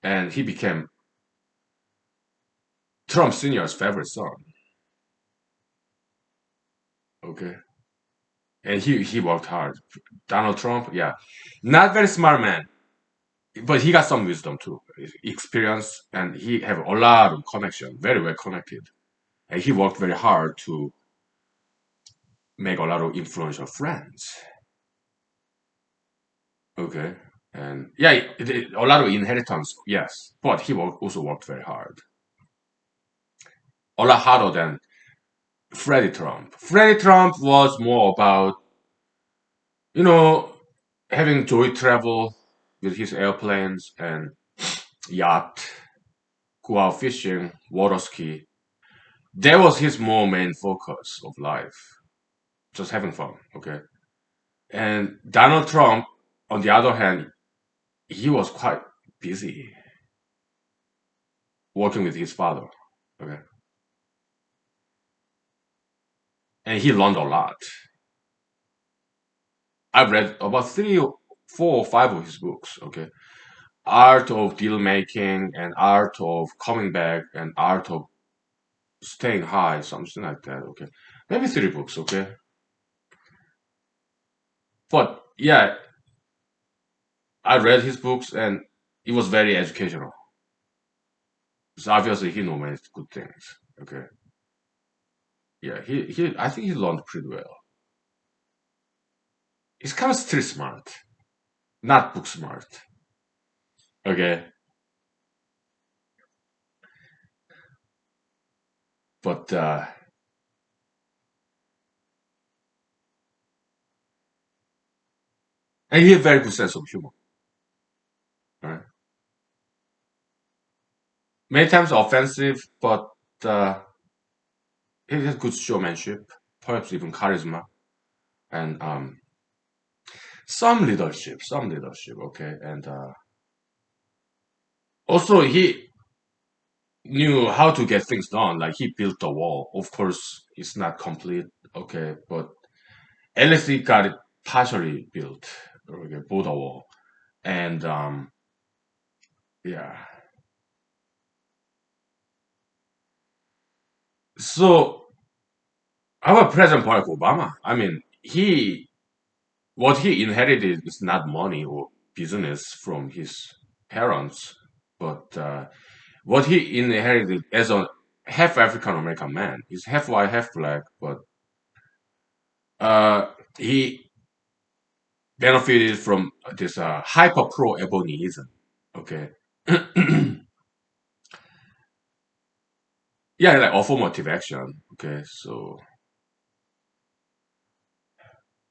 and he became Trump Senior's favorite son. Okay, and he worked hard. Donald Trump, yeah, not very smart man, but he got some wisdom too, experience, and he have a lot of connection, very well connected, and he worked very hard to make a lot of influential friends. Okay, and yeah, a lot of inheritance, yes, but also worked very hard, a lot harder than Freddie Trump. Freddie Trump was more about, you know, having joy travel with his airplanes and yacht, go out fishing, water ski. That was his more main focus of life, just having fun, okay? And Donald Trump, on the other hand, he was quite busy working with his father, okay? And he learned a lot. I've read about three, four, or five of his books, okay? Art of deal making and art of coming back and art of staying high, something like that, okay? Maybe three books, okay? But yeah, I read his books and it was very educational. So obviously he knows good things, okay? Yeah, I think he learned pretty well. He's kind of street smart, not book smart, okay? But and he had a very good sense of humor, right? Many times offensive, but uh, he has good showmanship, perhaps even charisma, and some leadership, okay. And also he knew how to get things done. Like he built a wall. Of course, it's not complete, okay, but at least he got it partially built, okay, built a wall, and yeah. So how about President Barack Obama? I mean, he what he inherited is not money or business from his parents, but what he inherited as a half African American man. He's half white, half black, but he benefited from this hyper pro ebonyism. Okay, yeah, like affirmative action. Okay, so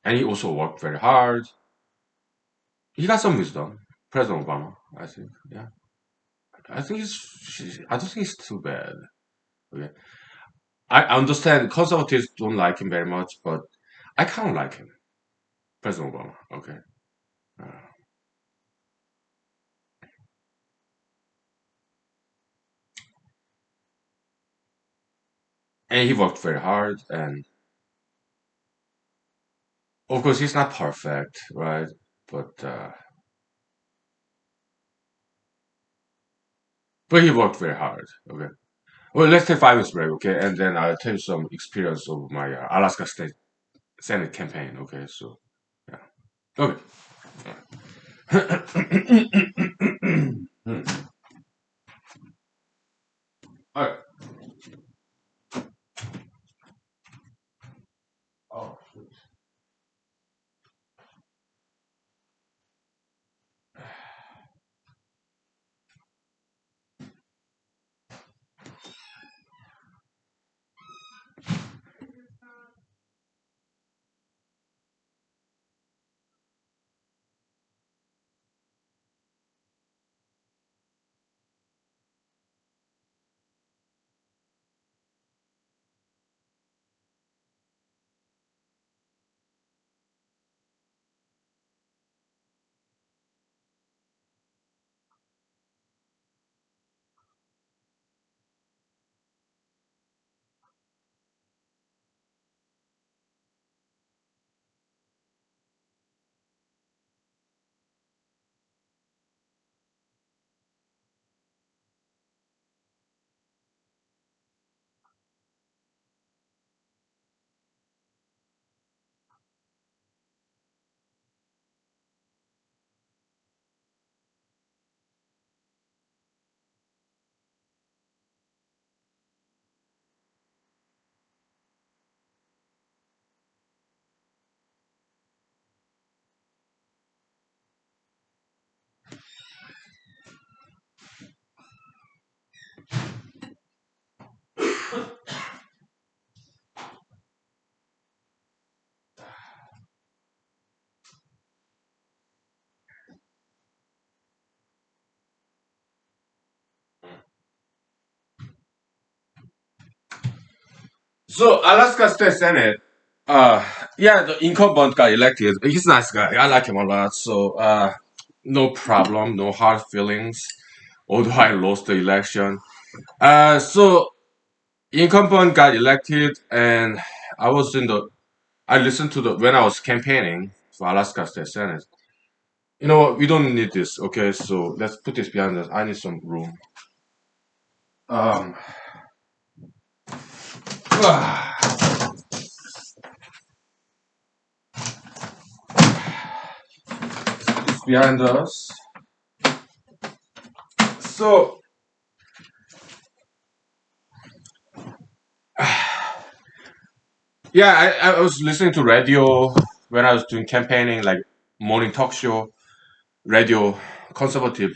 and he also worked very hard. He got some wisdom. President Obama, I think. Yeah, I think I don't think he's too bad. Okay, I understand conservatives don't like him very much, but I kind of like him, President Obama. Okay, uh, and he worked very hard, and of course he's not perfect, right? But he worked very hard. Okay. Well, let's take 5 minutes break, okay, and then I'll tell you some experience of my Alaska State Senate campaign. Okay, so yeah. Okay. All right. Oh, shoot. So Alaska State Senate, uh, yeah, the incumbent got elected. He's a nice guy. I like him a lot. So, no problem, no hard feelings. Although I lost the election. So incumbent got elected, and I was in the. I listened to the when I was campaigning for Alaska State Senate. You know what? We don't need this. Okay, so let's put this behind us. I need some room. Um, it's behind us. So yeah, I was listening to radio when I was doing campaigning, like morning talk show, radio, conservative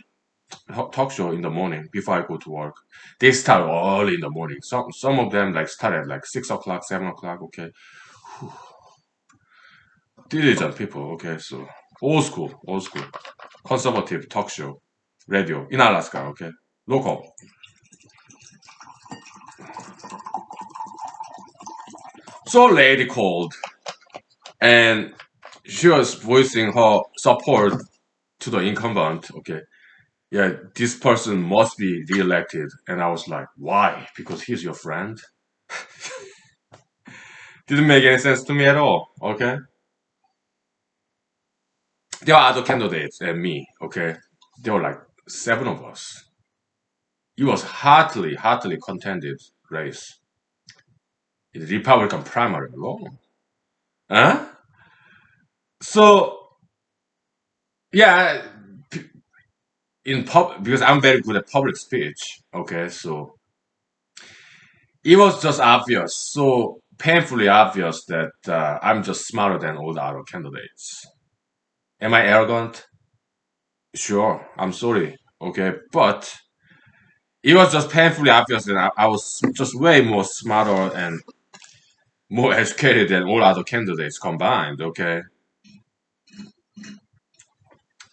talk show in the morning before I go to work. They start early in the morning. Some of them like start at like 6 o'clock, 7 o'clock. Okay, diligent people. Okay, so old school, conservative talk show, radio in Alaska. Okay, local. So lady called and she was voicing her support to the incumbent. Okay, yeah, this person must be reelected. And I was like, why? Because he's your friend? Didn't make any sense to me at all. Okay. There were other candidates and me. Okay. There were like seven of us. It was hotly contended race. In the Republican primary alone. Huh? So, yeah, in pub, because I'm very good at public speech. Okay. So it was just obvious. So painfully obvious that I'm just smarter than all the other candidates. Am I arrogant? Sure, I'm sorry. Okay, but it was just painfully obvious that I was just way more smarter and more educated than all other candidates combined. Okay,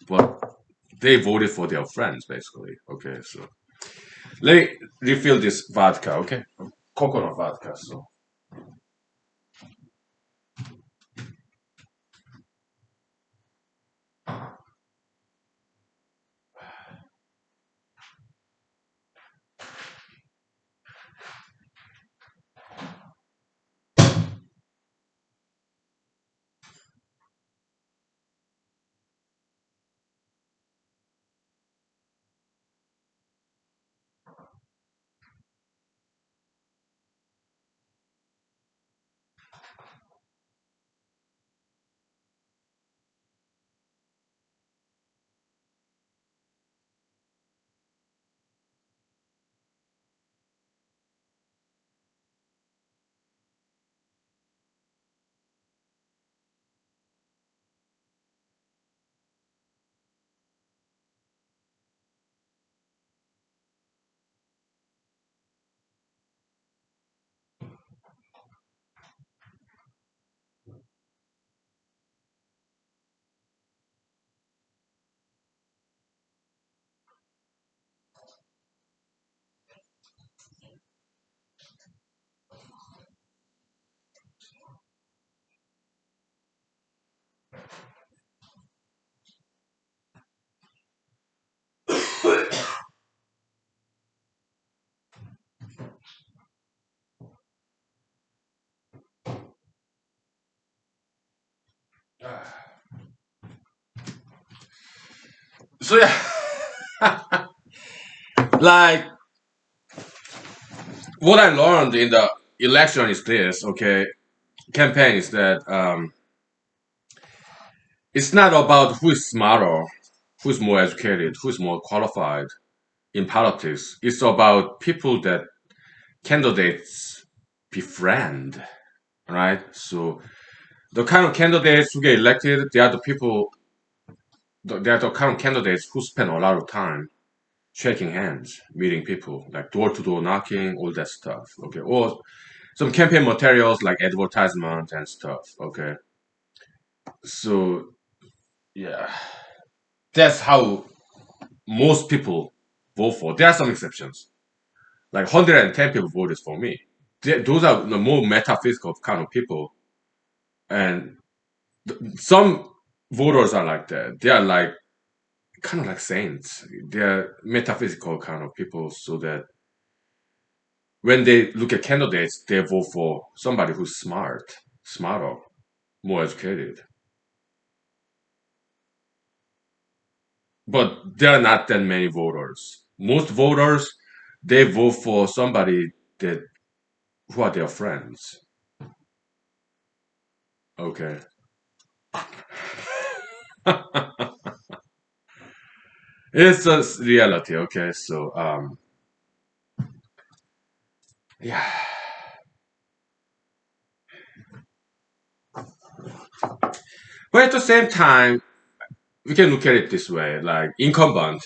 but they voted for their friends basically. Okay, so let me refill this vodka. Okay, coconut vodka. So so yeah, like what I learned in the election is this. Okay, campaign is that it's not about who is smarter, who's more educated, who's more qualified in politics. It's about people that candidates befriend, right? So the kind of candidates who get elected, they are the people, they are the kind of candidates who spend a lot of time shaking hands, meeting people, like door to door knocking, all that stuff. Okay, or some campaign materials like advertisement and stuff. Okay, so yeah, that's how most people vote for. There are some exceptions. Like 110 people voted for me. those are the more metaphysical kind of people, and some voters are like that. They are like kind of like saints. They're metaphysical kind of people, so that when they look at candidates, they vote for somebody who's smarter, more educated. But there are not that many voters. Most voters, they vote for somebody that who are their friends. Okay. It's a reality. Okay. So yeah. But at the same time, we can look at it this way: like incumbent,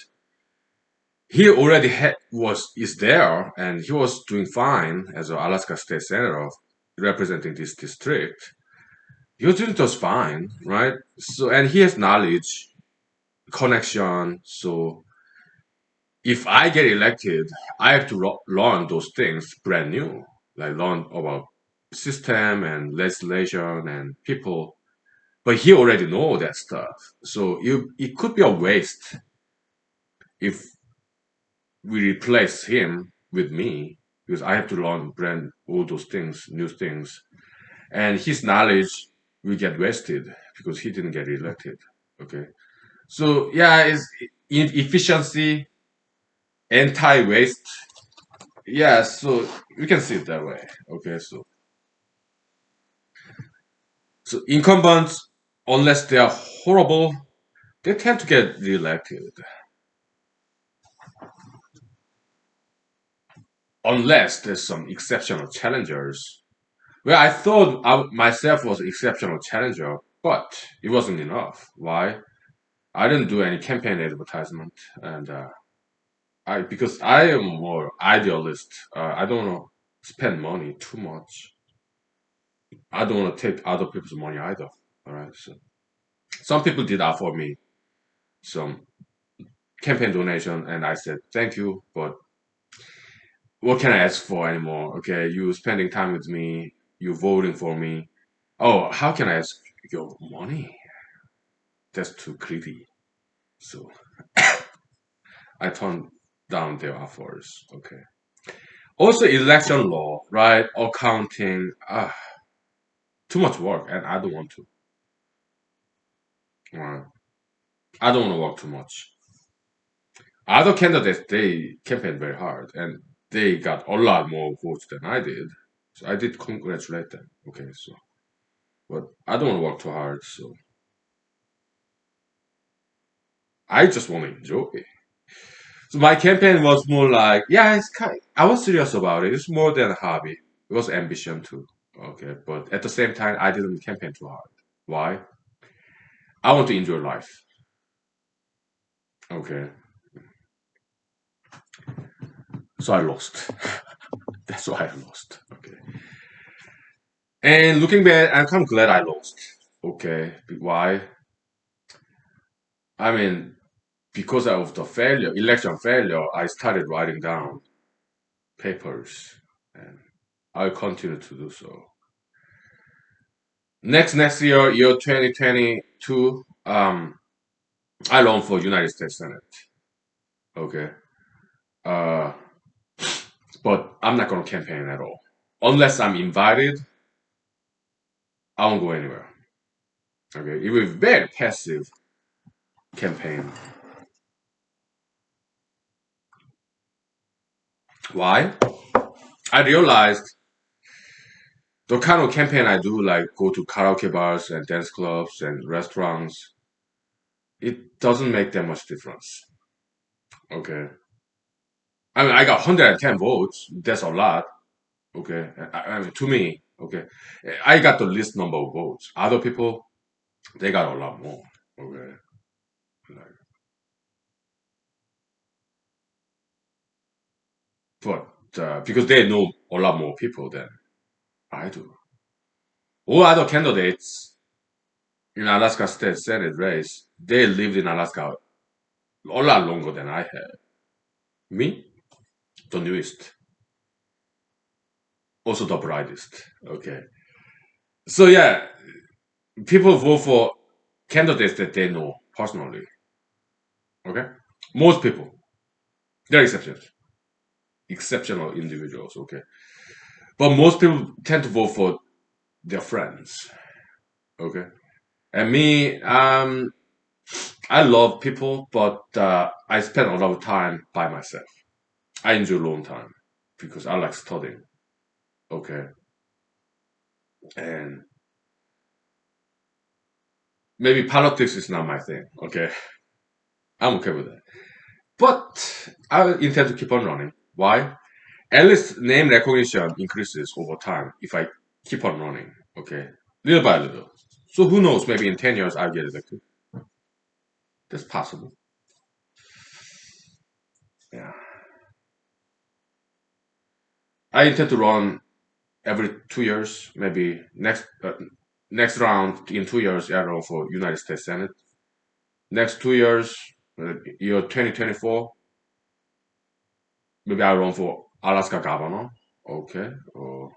he already was is there, and he was doing fine as an Alaska State Senator representing this district. He was doing just fine, right? So, and he has knowledge, connection. So, if I get elected, I have to learn those things brand new, like learn about system and legislation and people. But he already know that stuff. So it could be a waste if we replace him with me because I have to learn brand all those things, new things, and his knowledge will get wasted because he didn't get elected. Okay, so yeah, it's efficiency, anti-waste. Yeah, so we can see it that way. Okay, so incumbents, unless they are horrible, they tend to get reelected. Unless there's some exceptional challengers. Well, I thought I myself was an exceptional challenger, but it wasn't enough. Why? I didn't do any campaign advertisement, and I because I am more idealist. I don't want to spend money too much. I don't want to take other people's money either. All right. So some people did offer me some campaign donation, and I said thank you, but what can I ask for anymore? Okay, you spending time with me, you voting for me. Oh, how can I ask your money? That's too greedy. So I turned down their offers. Okay. Also, election law, right? Accounting, too much work, and I don't want to. Uh, I don't want to work too much. Other candidates, they campaigned very hard, and they got a lot more votes than I did. So I did congratulate them. Okay, so but I don't want to work too hard, so I just want to enjoy it. So my campaign was more like, yeah, I was serious about it. It's more than a hobby. It was ambition too. Okay, but at the same time, I didn't campaign too hard. Why? I want to enjoy life. Okay, so I lost. That's why I lost. Okay, and looking back, I'm kind of glad I lost. Okay, why? I mean, because of the failure, election failure, I started writing down papers, and I'll continue to do so. Next year, year 2022, I run for United States Senate. Okay, uh, but I'm not gonna campaign at all unless I'm invited. I won't go anywhere. Okay, it was very passive campaign. Why? I realized the kind of campaign I do, like go to karaoke bars and dance clubs and restaurants, it doesn't make that much difference. Okay. I mean, I got 110 votes. That's a lot. Okay. I mean, to me, okay. I got the least number of votes. Other people, they got a lot more. Okay. Like, but because they know a lot more people than I do. All other candidates in Alaska State Senate race, they lived in Alaska a lot longer than I had. Me, the newest. also the brightest. Okay. So yeah, people vote for candidates that they know personally. Okay. Most people. There are exceptions. Exceptional individuals. Okay. But most people tend to vote for their friends. Okay. And me, I love people, but I spend a lot of time by myself. I enjoy alone time because I like studying. Okay. And maybe politics is not my thing. Okay. I'm okay with that. But I intend to keep on running. Why? At least name recognition increases over time if I keep on running. Okay. Little by little. So who knows? Maybe in 10 years I'll get elected. That's possible. Yeah. I intend to run every 2 years. Maybe next round in 2 years I run for United States Senate. Next 2 years, year 2024, maybe I run for Alaska governor. Okay. Or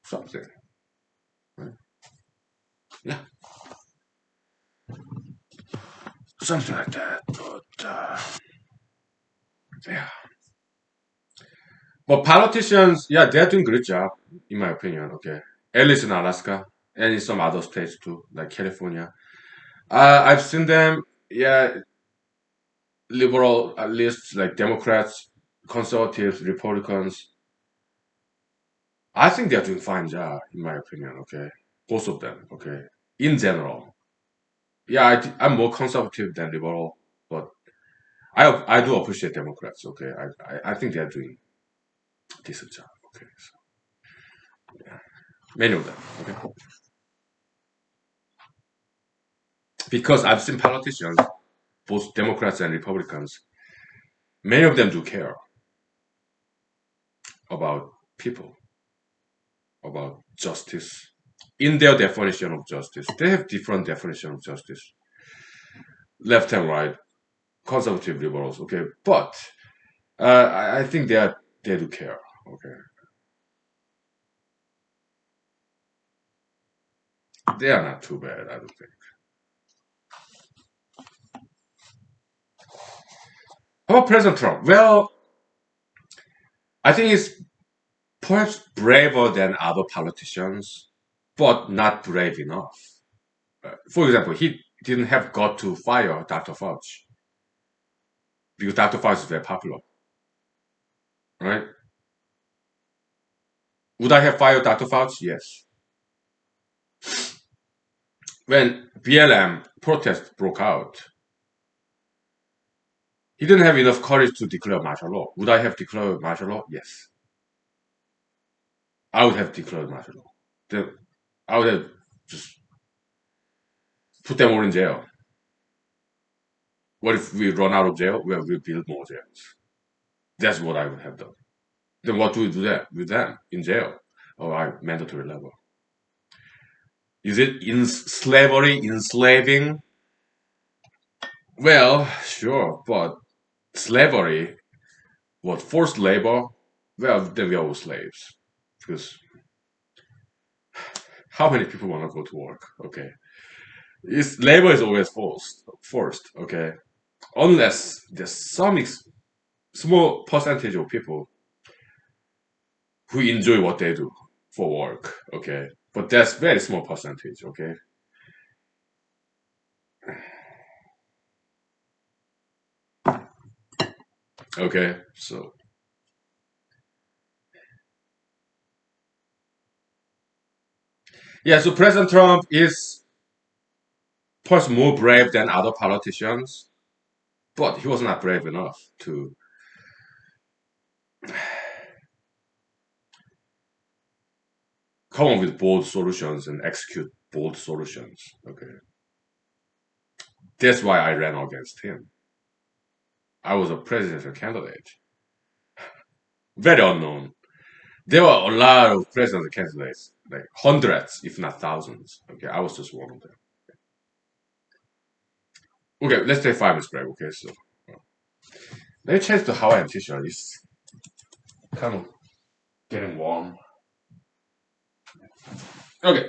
something. Right? Yeah. Something like that. But yeah. But politicians, yeah, they're doing a great job, in my opinion. Okay. At least in Alaska and in some other states too, like California. I've seen them, yeah, liberal, at least like Democrats, conservatives, Republicans. I think they're doing fine job, in my opinion. Okay. Both of them. Okay. In general. Yeah, I'm more conservative than liberal, but I do appreciate Democrats. Okay. I think they're doing a decent job. Okay. So, yeah. Many of them. Okay. Because I've seen politicians, both Democrats and Republicans, many of them do care about people, about justice. In their definition of justice, they have different definition of justice, left and right, conservative liberals. Okay, but I think they do care. Okay, they are not too bad. I don't think. How about President Trump? Well, I think he's perhaps braver than other politicians, but not brave enough. For example, he didn't have got to fire Dr. Fauci because Dr. Fauci is very popular, right? Would I have fired Dr. Fauci? Yes. When BLM protests broke out, he didn't have enough courage to declare martial law. Would I have declared martial law? Yes. I would have declared martial law. Then I would have just put them all in jail. What if we run out of jail? Well, we'll build more jails. That's what I would have done. Then what do we do that with them in jail or at mandatory level? Is it in slavery, enslaving? Well, sure, but slavery, what forced labor? Well, then we are all slaves. Because how many people want to go to work? Okay, labor is always forced. Okay, unless there's some small percentage of people who enjoy what they do for work. Okay, but that's very small percentage. Okay, okay, so yeah, so President Trump is perhaps more brave than other politicians, but he was not brave enough to come up with bold solutions and execute bold solutions. Okay, that's why I ran against him. I was a presidential candidate, very unknown. There were a lot of presidential candidates, like hundreds, if not thousands. Okay, I was just one of them. Okay, let's take 5 minutes break. Okay, so let me change to how I'm teaching. It's kind of Getting warm. Okay.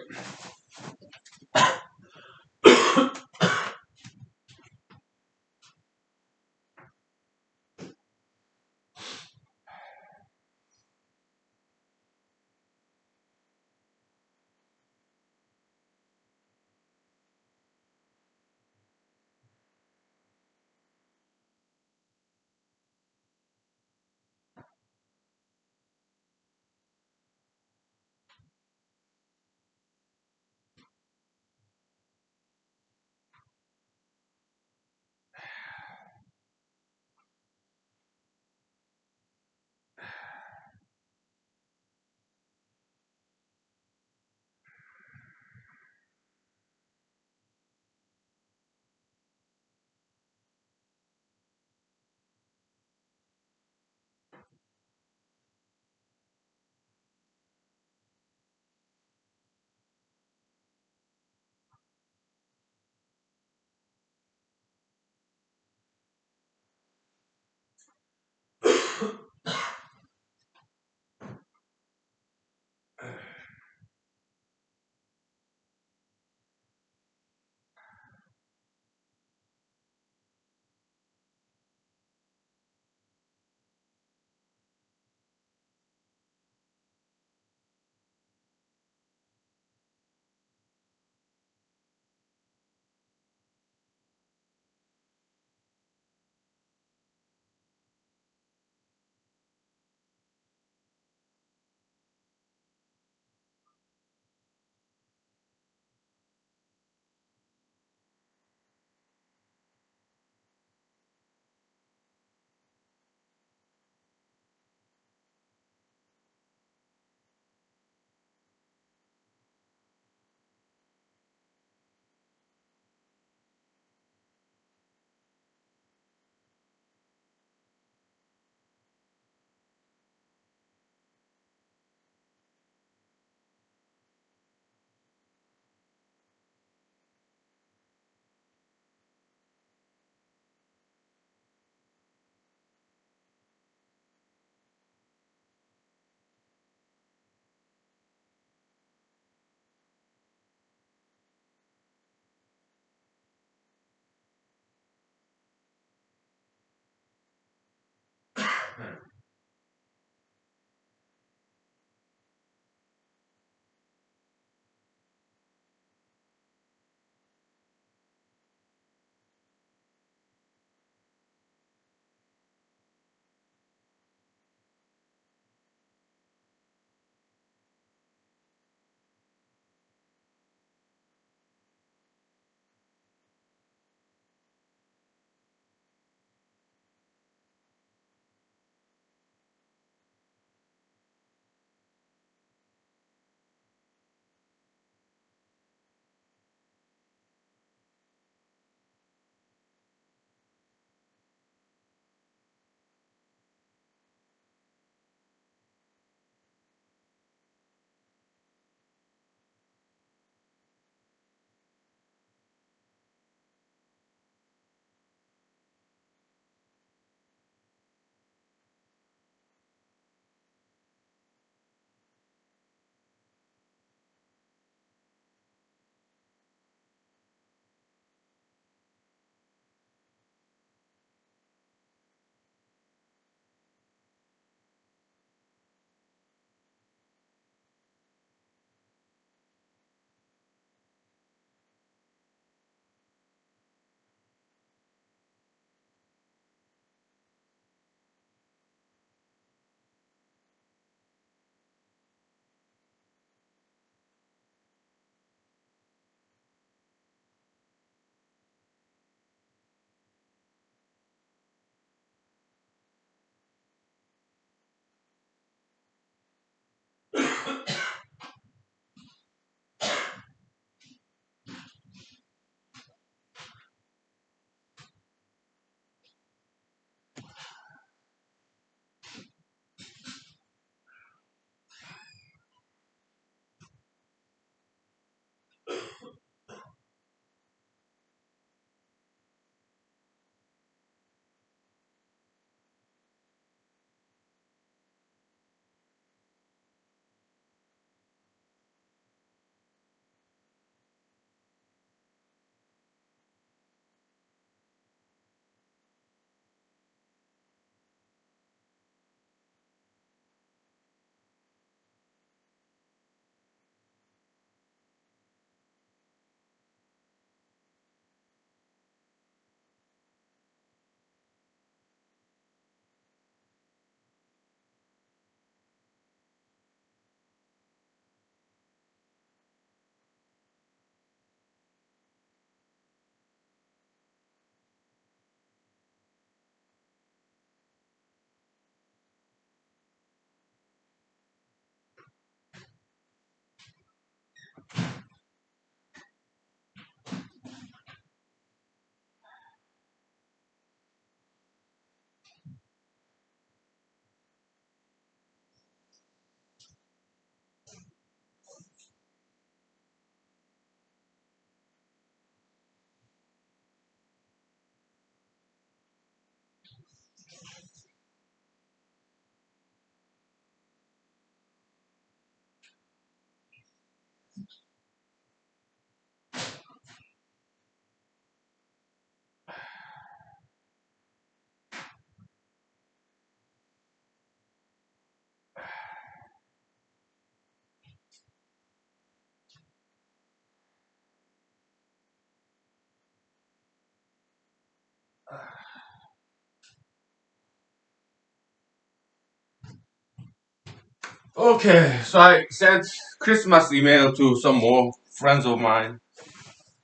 Okay, so I sent Christmas email to some more friends of mine.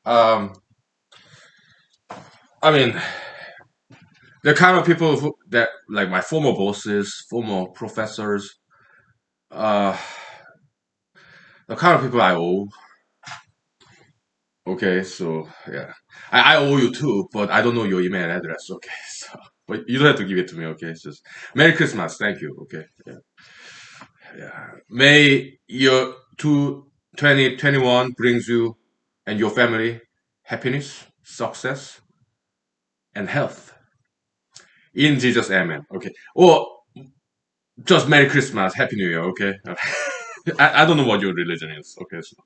Um, I mean, the kind of people that like my former bosses, former professors, uh, the kind of people I owe. Okay, so yeah, I owe you too, but I don't know your email address. Okay, so but you don't have to give it to me. Okay, it's just Merry Christmas. Thank you. Okay, yeah, yeah. May your 2021 brings you and your family happiness, success, and health. In Jesus, Amen. Okay, or just Merry Christmas, Happy New Year. Okay, I don't know what your religion is. Okay, so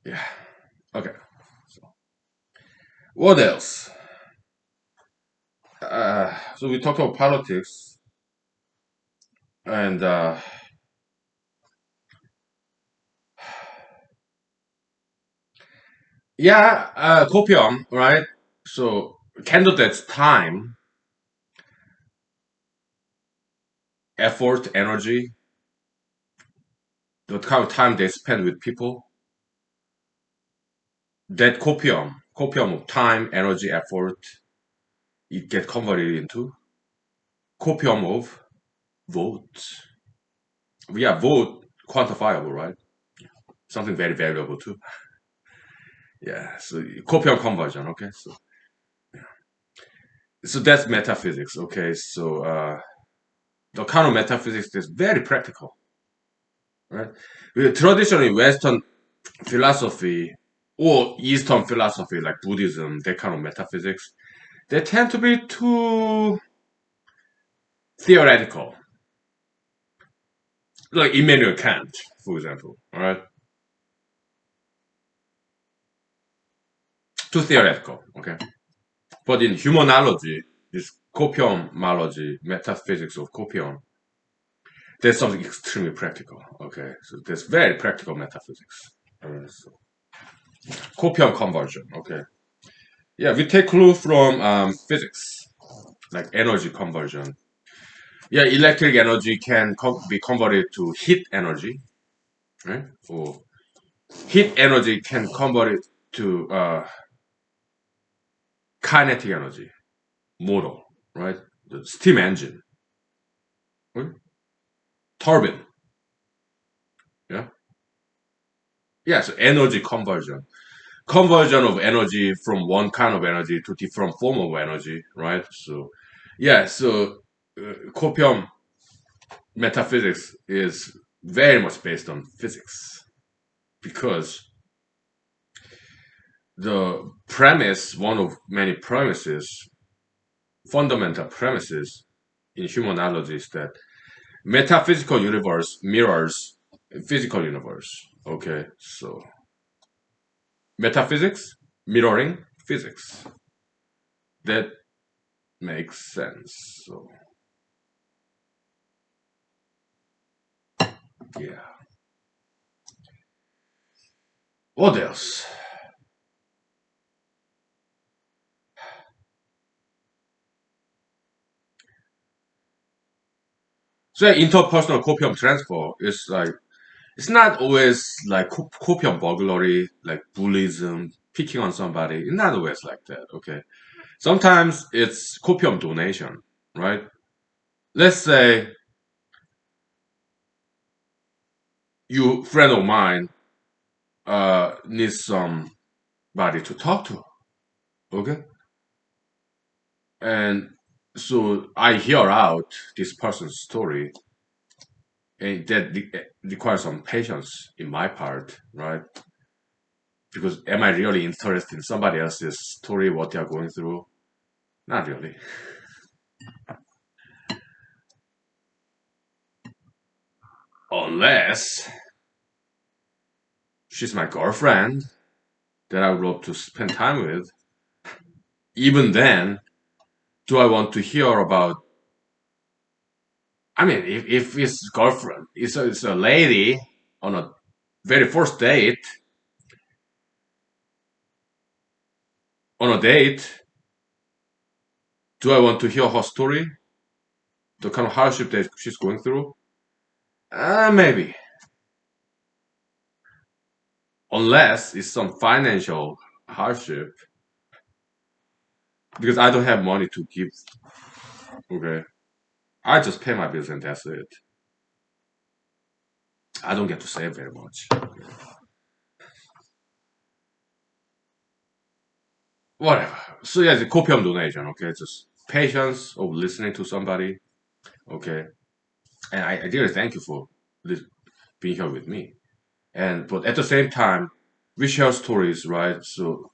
yeah. Okay, so what else? So we talked about politics, and yeah, copium, right? So candidates' time, effort, energy, the kind of time they spend with people, that copium of time, energy, effort, it get converted into copium of votes. Yeah, vote quantifiable, right? Something very valuable too. Yeah, so copium conversion. Okay, so that's metaphysics. Okay, so the kind of metaphysics is very practical, right? Traditionally, Western philosophy or Eastern philosophy like Buddhism, that kind of metaphysics, they tend to be too theoretical. Like Immanuel Kant, for example, all right? Too theoretical, okay? But in humanology, this copiumology, metaphysics of copium, there's something extremely practical, okay? So there's very practical metaphysics. So copium conversion, okay? Yeah, we take clue from physics, like energy conversion. Yeah, electric energy can be converted to heat energy, right? Or heat energy can convert it to kinetic energy, motor, right? The steam engine, right? Turbine, yeah, yeah. So energy conversion, conversion of energy from one kind of energy to different form of energy, right? So, yeah. So, copium metaphysics is very much based on physics because the premise, one of many premises, fundamental premises in humanology is that metaphysical universe mirrors physical universe. Okay, so metaphysics mirroring physics. That makes sense. So yeah. What else? So interpersonal copium transfer is like it's not always like copium burglary, like bullyism, picking on somebody. It's not always like that. Okay. Sometimes it's copium donation, right? Let's say you friend of mine needs somebody to talk to. Okay. And so I hear out this person's story, and that requires some patience in my part, right? Because am I really interested in somebody else's story, what they are going through? Not really. Unless she's my girlfriend that I would love to spend time with. Even then, do I want to hear about? I mean, if his girlfriend is a lady on a very first date, on a date, Do I want to hear her story? The kind of hardship that she's going through? Maybe. Unless it's some financial hardship. Because I don't have money to give. Okay. I just pay my bills and that's it. I don't get to save very much. Whatever. So yeah, the copium donation, okay? Just patience of listening to somebody, okay? And I really thank you for being here with me. And but at the same time, we share stories, right? So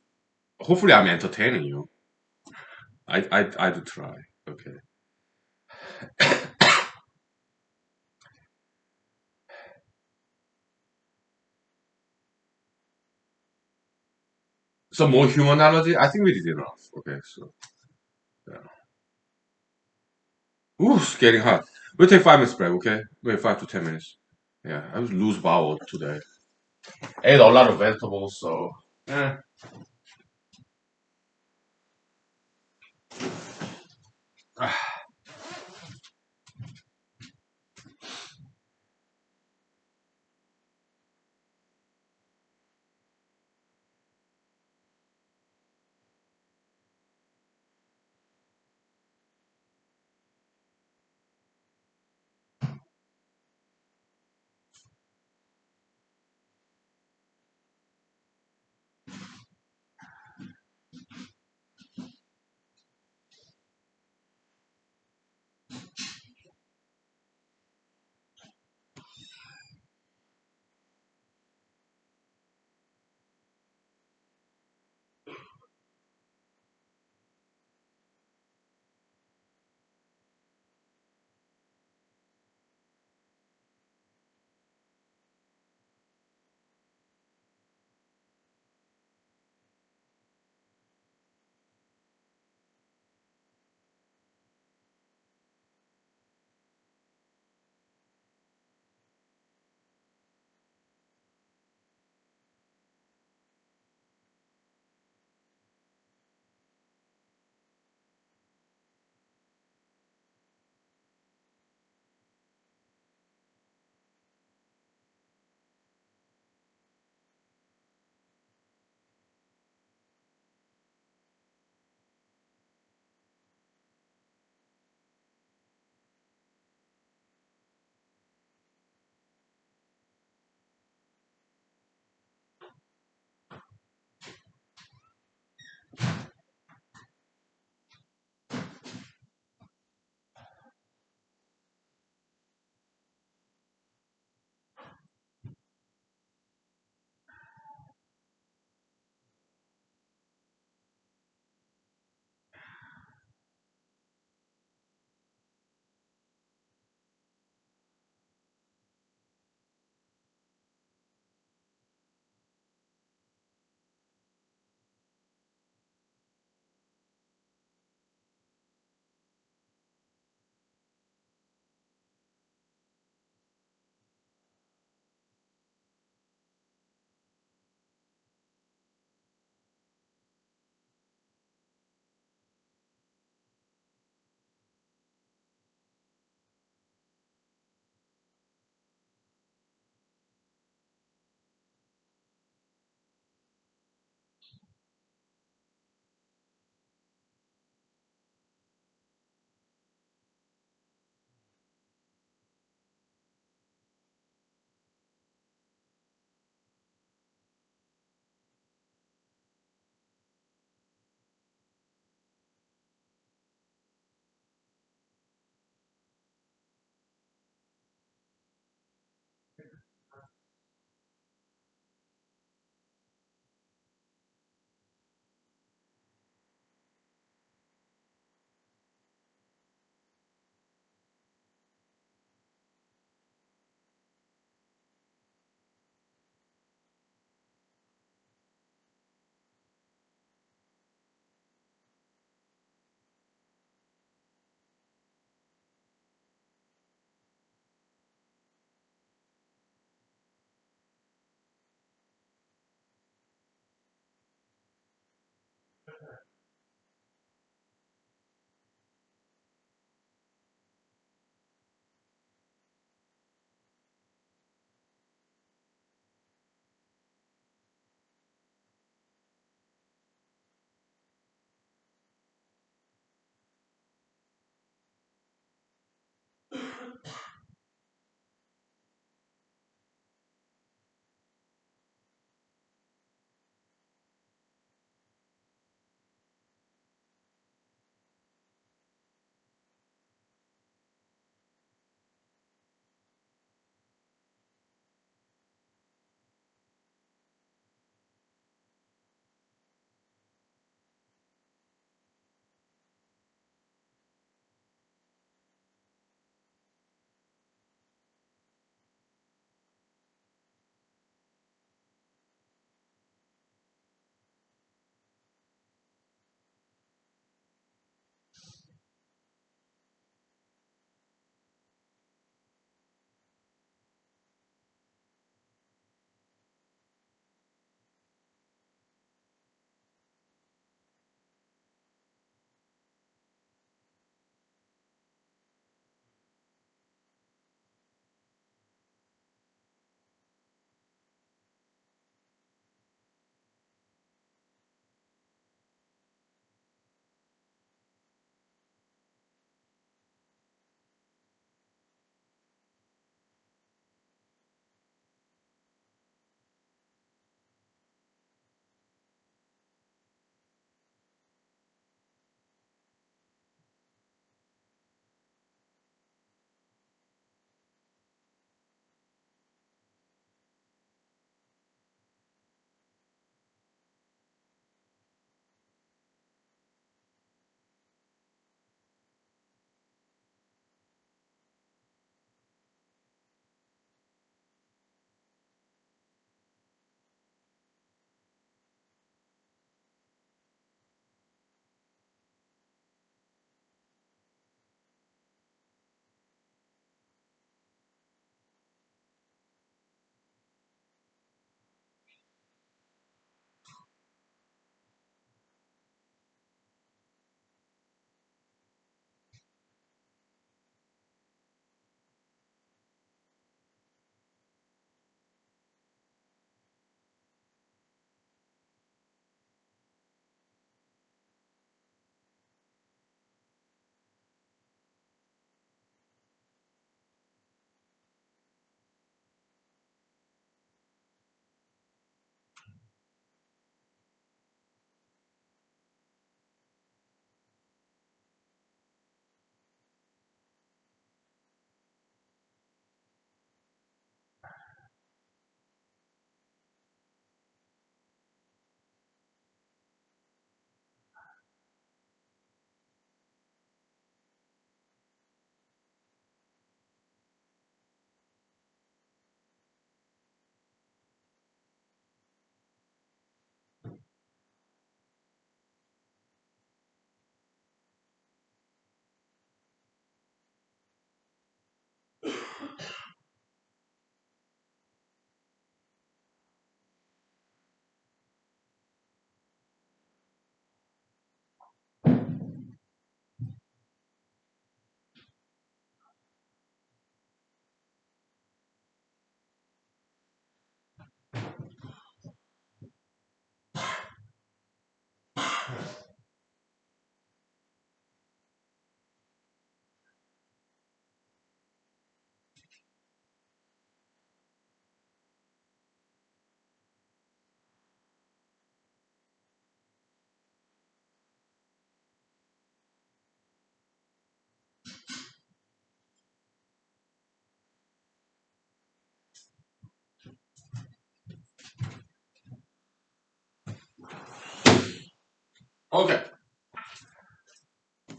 hopefully I'm entertaining you. I do try. Okay. So more humanology? I think we did enough. Okay, so yeah. Ooh, it's getting hot. We'll take 5 minutes break, okay? Wait, 5 to 10 minutes. Yeah, I was lose bowel today. Ate a lot of vegetables, so yeah.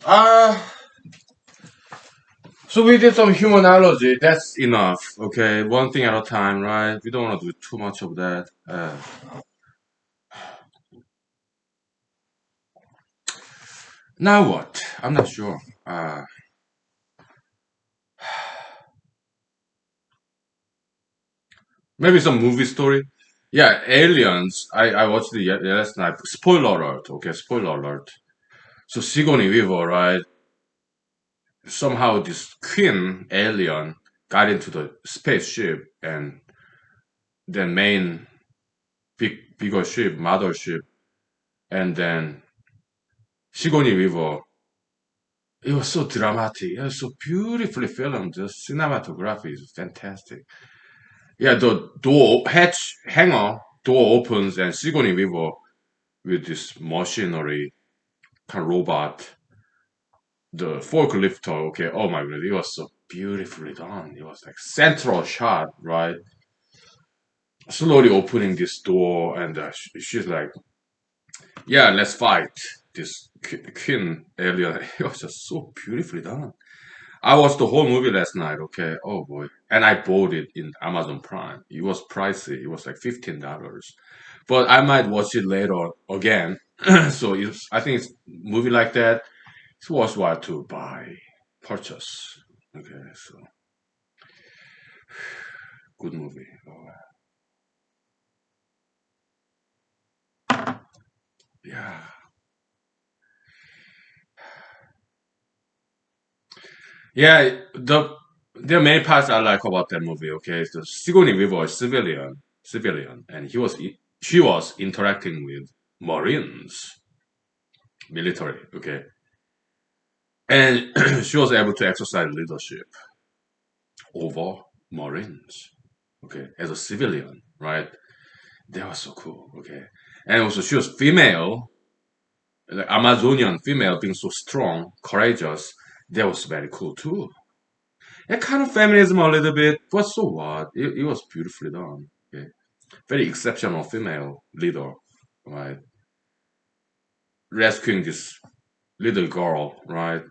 Uh, so we did some humanology. That's enough. Okay, one thing at a time, right? We don't want to do too much of that. Now what? I'm not sure. Maybe some movie story. Yeah, Aliens. I watched it last night. Spoiler alert. Okay, spoiler alert. So Sigourney Weaver, right? Somehow this queen alien got into the spaceship and the main bigger ship, mothership, and then Sigourney Weaver. It was so dramatic. It was so beautifully filmed. The cinematography is fantastic. Yeah, the door hatch hanger door opens and Sigourney Weaver with this machinery kind of robot, the forklifter. Okay, oh my god, it was so beautifully done. It was like central shot, right? Slowly opening this door, and she's like, "Yeah, let's fight this queen alien." It was just so beautifully done. I watched the whole movie last night. Okay, oh boy, and I bought it in Amazon Prime. It was pricey. It was like $15, but I might watch it later again. So I think it's movie like that. It's worthwhile to buy, purchase. Okay, so good movie. Oh, yeah. Yeah, there are many parts I like about that movie. Okay, so Sigourney Weaver is civilian, and she was interacting with Marines, military. Okay, and she was able to exercise leadership over Marines. Okay, as a civilian, right? That was so cool. Okay, and also she was female, like Amazonian female, being so strong, courageous. That was very cool too. It kind of feminism a little bit, but so what? It was beautifully done. Okay. Very exceptional female leader, right? Rescuing this little girl, right?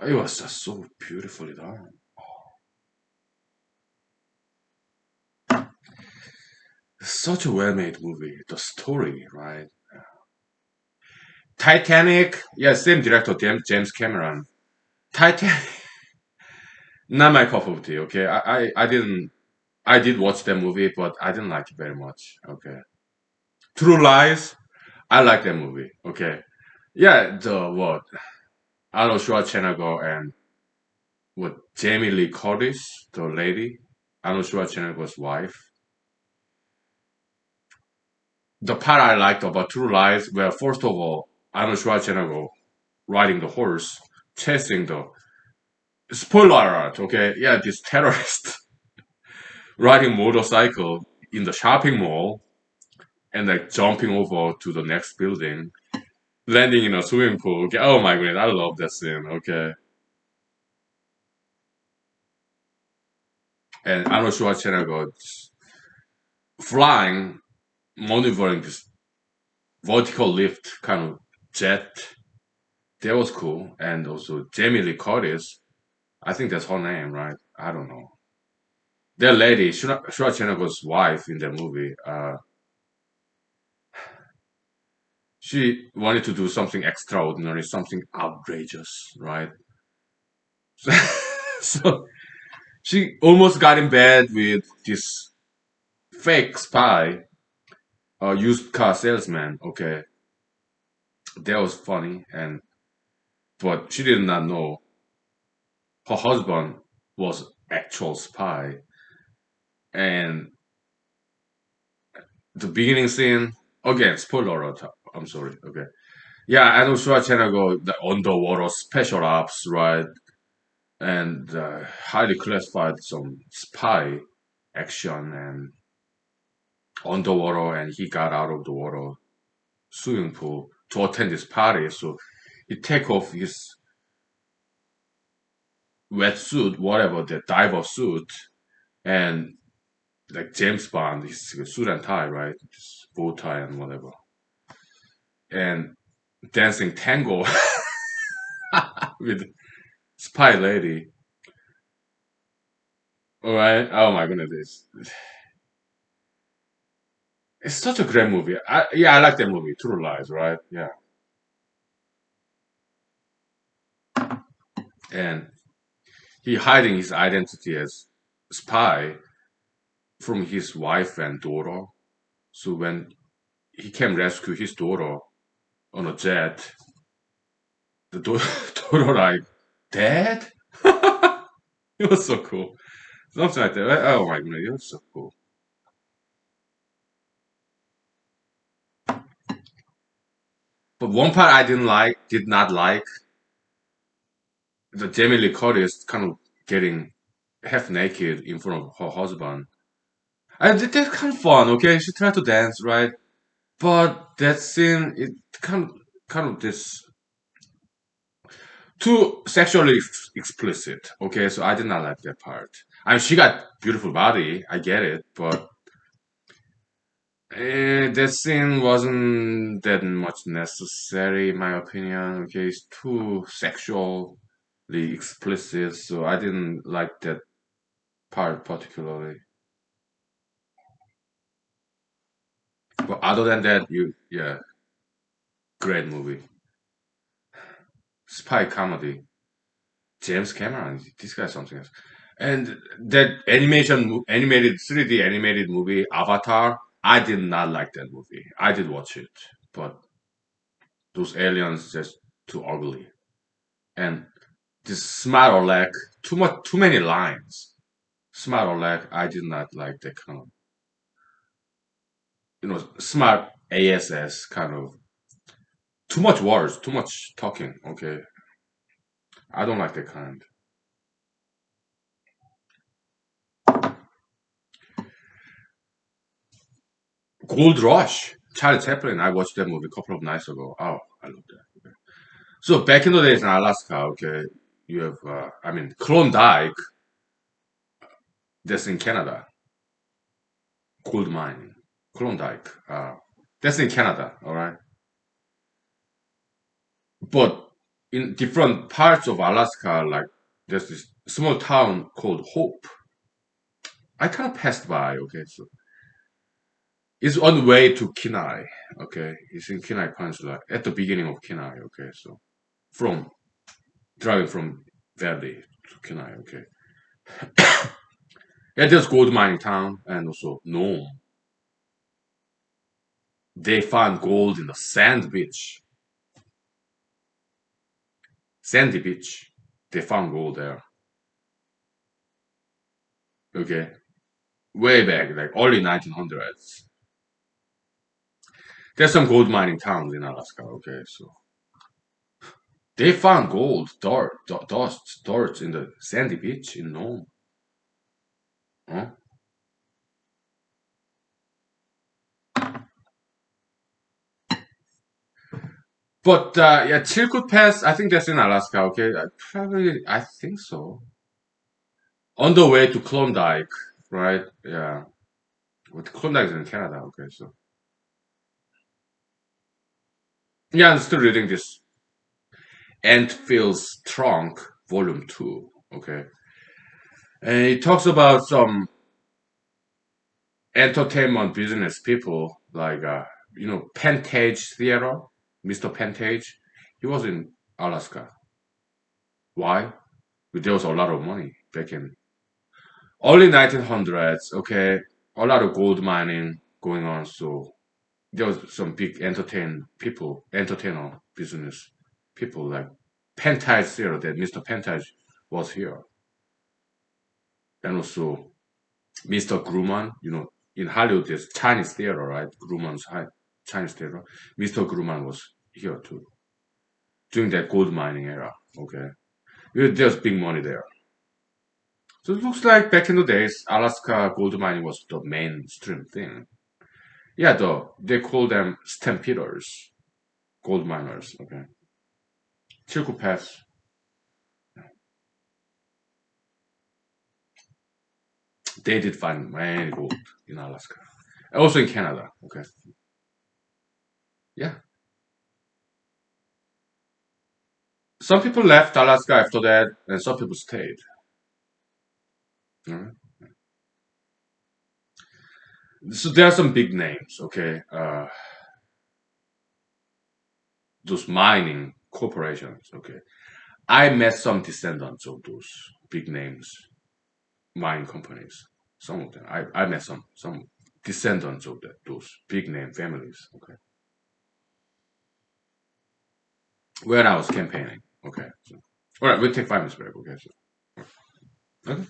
It was just so beautifully done. Such a well-made movie. The story, right? Titanic, yeah, same director, James Cameron. Titanic, not my cup of tea. Okay, I didn't. I did watch that movie, but I didn't like it very much. Okay, True Lies. I like that movie. Okay, yeah, the what Arnold Schwarzenegger and what Jamie Lee Curtis, the lady, Arnold Schwarzenegger's wife. The part I liked about True Lies, well, first of all, Arnold Schwarzenegger riding the horse, chasing the spoiler alert. Okay, yeah, this terrorist riding motorcycle in the shopping mall and like jumping over to the next building, landing in a swimming pool. Okay, oh my goodness, I love that scene. Okay, and Arnold Schwarzenegger flying, maneuvering this vertical lift kind of jet. That was cool. And also Jamie Lee Curtis, I think that's her name, right? I don't know. That lady, Schwarzenegger's wife in the movie, she wanted to do something extraordinary, something outrageous, right? So she almost got in bed with this fake spy, used car salesman. Okay, that was funny, and but she did not know her husband was actual spy. And the beginning scene again, spoiler alert. I'm sorry. Okay, yeah, Arnold Schwarzenegger, the underwater special ops, right, and highly classified some spy action and underwater, and he got out of the water swimming pool to attend this party. So he take off his wetsuit, whatever the diver suit, and like James Bond, his suit and tie, right, his bow tie and whatever, and dancing tango with Spy Lady. All right. Oh my goodness, it's such a great movie. I like that movie, True Lies, right? Yeah, and he hiding his identity as spy from his wife and daughter. So when he came rescue his daughter on a jet, the daughter like, Dad? It was so cool. Something like that. Oh my goodness, it was so cool. But one part I did not like, the Jamie Lee Curtis kind of getting half naked in front of her husband. And that's kind of fun, okay? She tried to dance, right? But that scene, it kind of this too sexually explicit. Okay, so I did not like that part. I mean, she got beautiful body, I get it, but that scene wasn't that much necessary, in my opinion. Okay, it's too sexually explicit, so I didn't like that part particularly. But other than that, yeah, great movie, spy comedy. James Cameron, this guy's something else. And that animated 3D animated movie Avatar, I did not like that movie. I did watch it, but those aliens just too ugly. And this smart or lack too many lines. Smart or lack, I did not like that kind of smart ASS kind of too much words, too much talking. Okay, I don't like that kind. Gold Rush, Charlie Chaplin. I watched that movie a couple of nights ago. Oh, I love that. So back in the days in Alaska, okay, you have, I mean, Klondike, that's in Canada, gold mining. Klondike, that's in Canada, all right? But in different parts of Alaska, like there's this small town called Hope. I kind of passed by, okay, so it's on the way to Kenai, okay? It's in Kenai Peninsula, at the beginning of Kenai, okay? So from driving from Valley to Kenai, okay? Yeah, there's gold mining town and also Nome. They found gold in the sand beach, sandy beach. They found gold there. Okay, way back, like early 1900s. There's some gold mining towns in Alaska. Okay, so they found gold, dirt in the sandy beach in Nome. Huh? But yeah, Chilkoot Pass. I think that's in Alaska. Okay, I think so. On the way to Klondike, right? Yeah, but Klondike is in Canada. Okay, so yeah, I'm still reading this Ant Feels Trunk, Volume 2. Okay. And it talks about some entertainment business people like, Pentage Theater, Mr. Pentage. He was in Alaska. Why? There was a lot of money back in early 1900s. Okay. A lot of gold mining going on. So there was some big entertainer business people like Pentage Theater that Mr. Pentage was here. And also Mr. Grumman, in Hollywood, there's Chinese theater, right? Chinese theater. Mr. Grumman was here too during that gold mining era. Okay, there's big money there. So it looks like back in the days, Alaska gold mining was the mainstream thing. Yeah, though they call them stampeders, gold miners. Okay, Chilkoot Pass. They did find many gold in Alaska, also in Canada. Okay, yeah. Some people left Alaska after that, and some people stayed. Mhm. So there are some big names, okay? Those mining corporations, okay? I met some descendants of those big names, mining companies. Some of them. I met some descendants of those big name families, okay? When I was campaigning, okay? So, all right, we'll take 5 minutes break, okay? So, okay.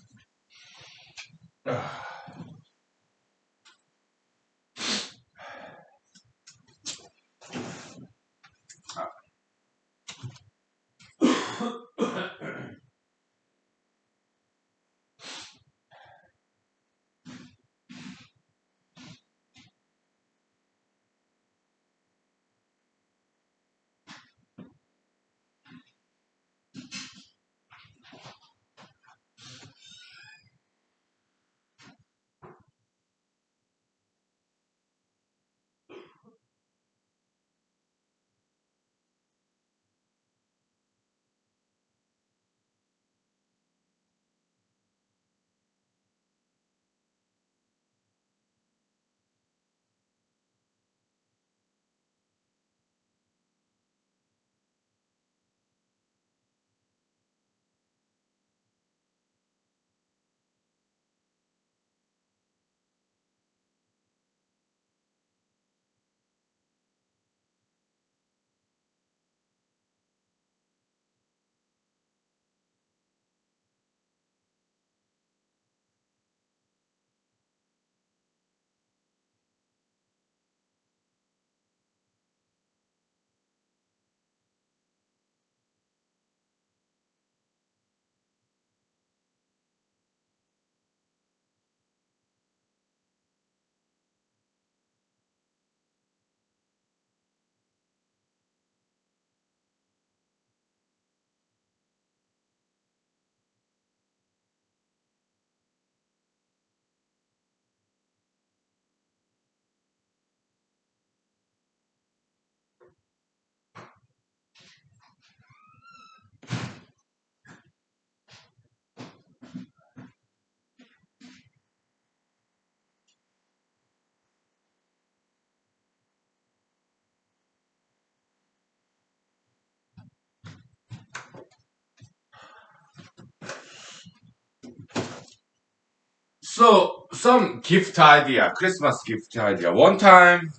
So some gift idea, Christmas gift idea. One time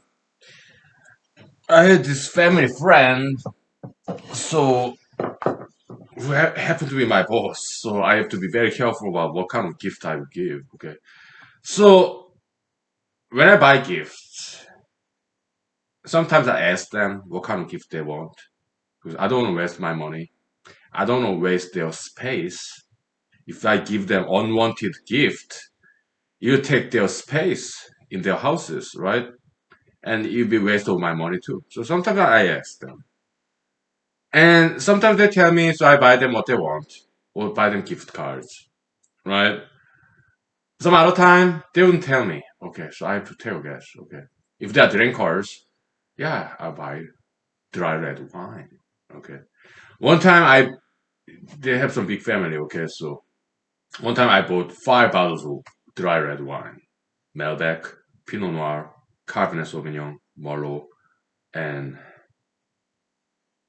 I had this family friend, so who happened to be my boss. So I have to be very careful about what kind of gift I would give. Okay. So when I buy gifts, sometimes I ask them what kind of gift they want because I don't want to waste my money. I don't want to waste their space. If I give them unwanted gift, you take their space in their houses, right? And it'll be waste of my money too. So sometimes I ask them. And sometimes they tell me, so I buy them what they want or buy them gift cards, right? Some other time they wouldn't tell me. Okay, so I have to tell guys. Okay, if they're drinkers, yeah, I buy dry red wine. Okay, one time they have some big family. Okay, so one time I bought 5 bottles of dry red wine, Malbec, Pinot Noir, Cabernet Sauvignon, Merlot, and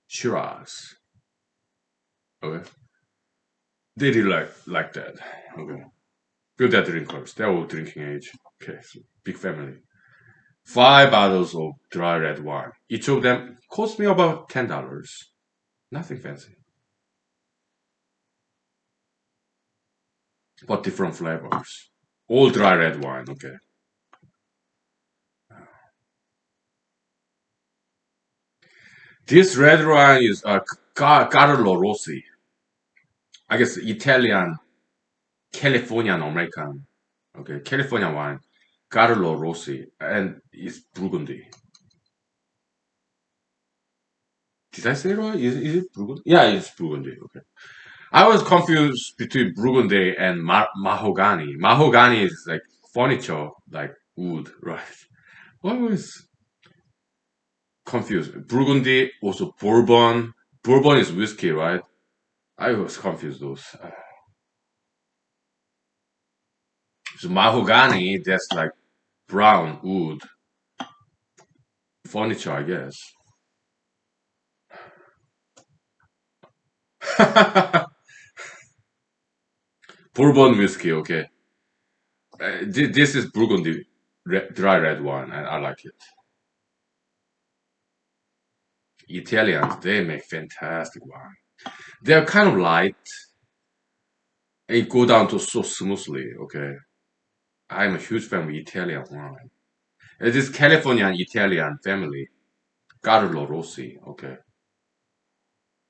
Shiraz. Okay, they really like that. Okay. Good at drinkers. They're all drinking age. Okay, so big family. 5 bottles of dry red wine. Each of them cost me about $10. Nothing fancy, but different flavors. All dry red wine. Okay. This red wine is Carlo Rossi. I guess Italian, Californian American. Okay, California wine. Carlo Rossi, and it's Burgundy. Did I say it right? Is it Burgundy? Yeah, it's Burgundy. Okay. I was confused between Burgundy and mahogany. Mahogany is like furniture, like wood, right? I was confused. Burgundy, also Bourbon. Bourbon is whiskey, right? I was confused those. So mahogany, that's like brown wood furniture, I guess. Bourbon whiskey, okay. This is Burgundy dry red wine, and I like it. Italians, they make fantastic wine. They're kind of light, and it go down to so smoothly, okay. I'm a huge fan of Italian wine. It is Californian Italian family, Carlo Rossi, okay.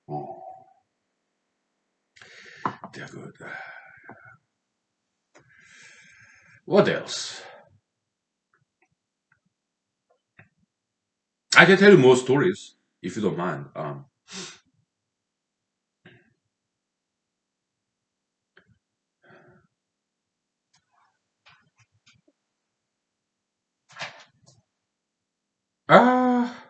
Oh, they're good. What else? I can tell you more stories if you don't mind. Ah,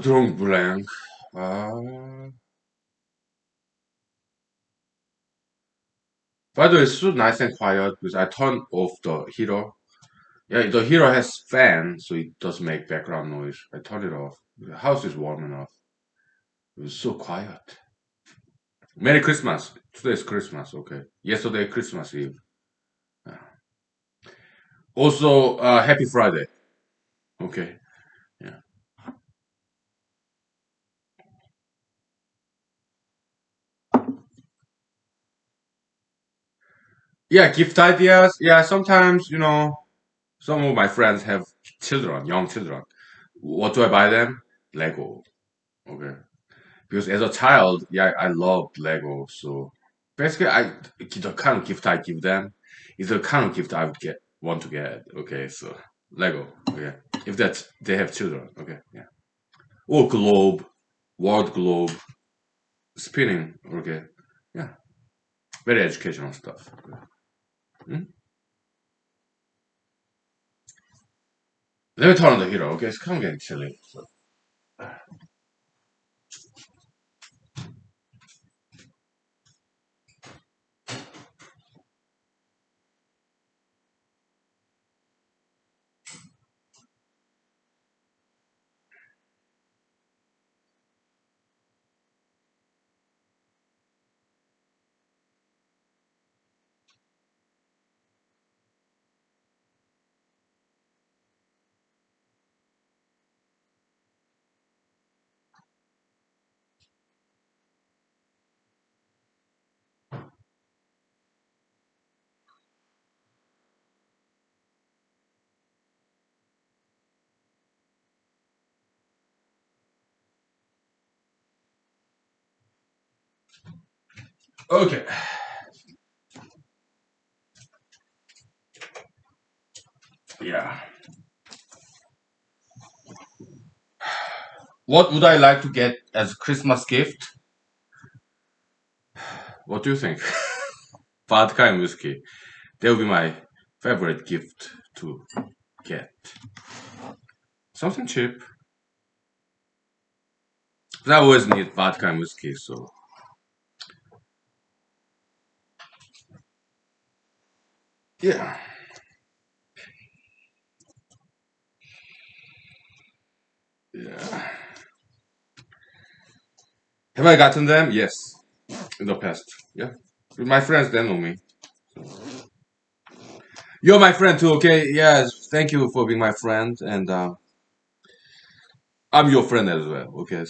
drawing blank. Uh, by the way, it's so nice and quiet because I turned off the heater. Yeah, the heater has fan, so it does make background noise. I turned it off. The house is warm enough. It was so quiet. Merry Christmas. Today is Christmas. Okay. Yesterday, Christmas Eve. Uh, Also, Happy Friday. Okay. Yeah. Yeah, gift ideas. Yeah, sometimes, some of my friends have children, young children. What do I buy them? Lego. Okay. Because as a child, yeah, I loved Lego. So basically, the kind of gift I give them is the kind of gift I would want to get. Okay, so Lego. Okay, if that's they have children. Okay, yeah. Or globe, world globe, spinning. Okay, yeah, very educational stuff. Hmm? Let me turn on the heater. Okay, it's kind of getting chilly. So. Okay, yeah. What would I like to get as a Christmas gift? What do you think? Vodka and whiskey. That would be my favorite gift to get. Something cheap. But I always need vodka and whiskey, so yeah. Yeah. Have I gotten them? Yes, in the past. Yeah. With my friends, they know me. You're my friend too, okay? Yes. Thank you for being my friend, and I'm your friend as well. Okay.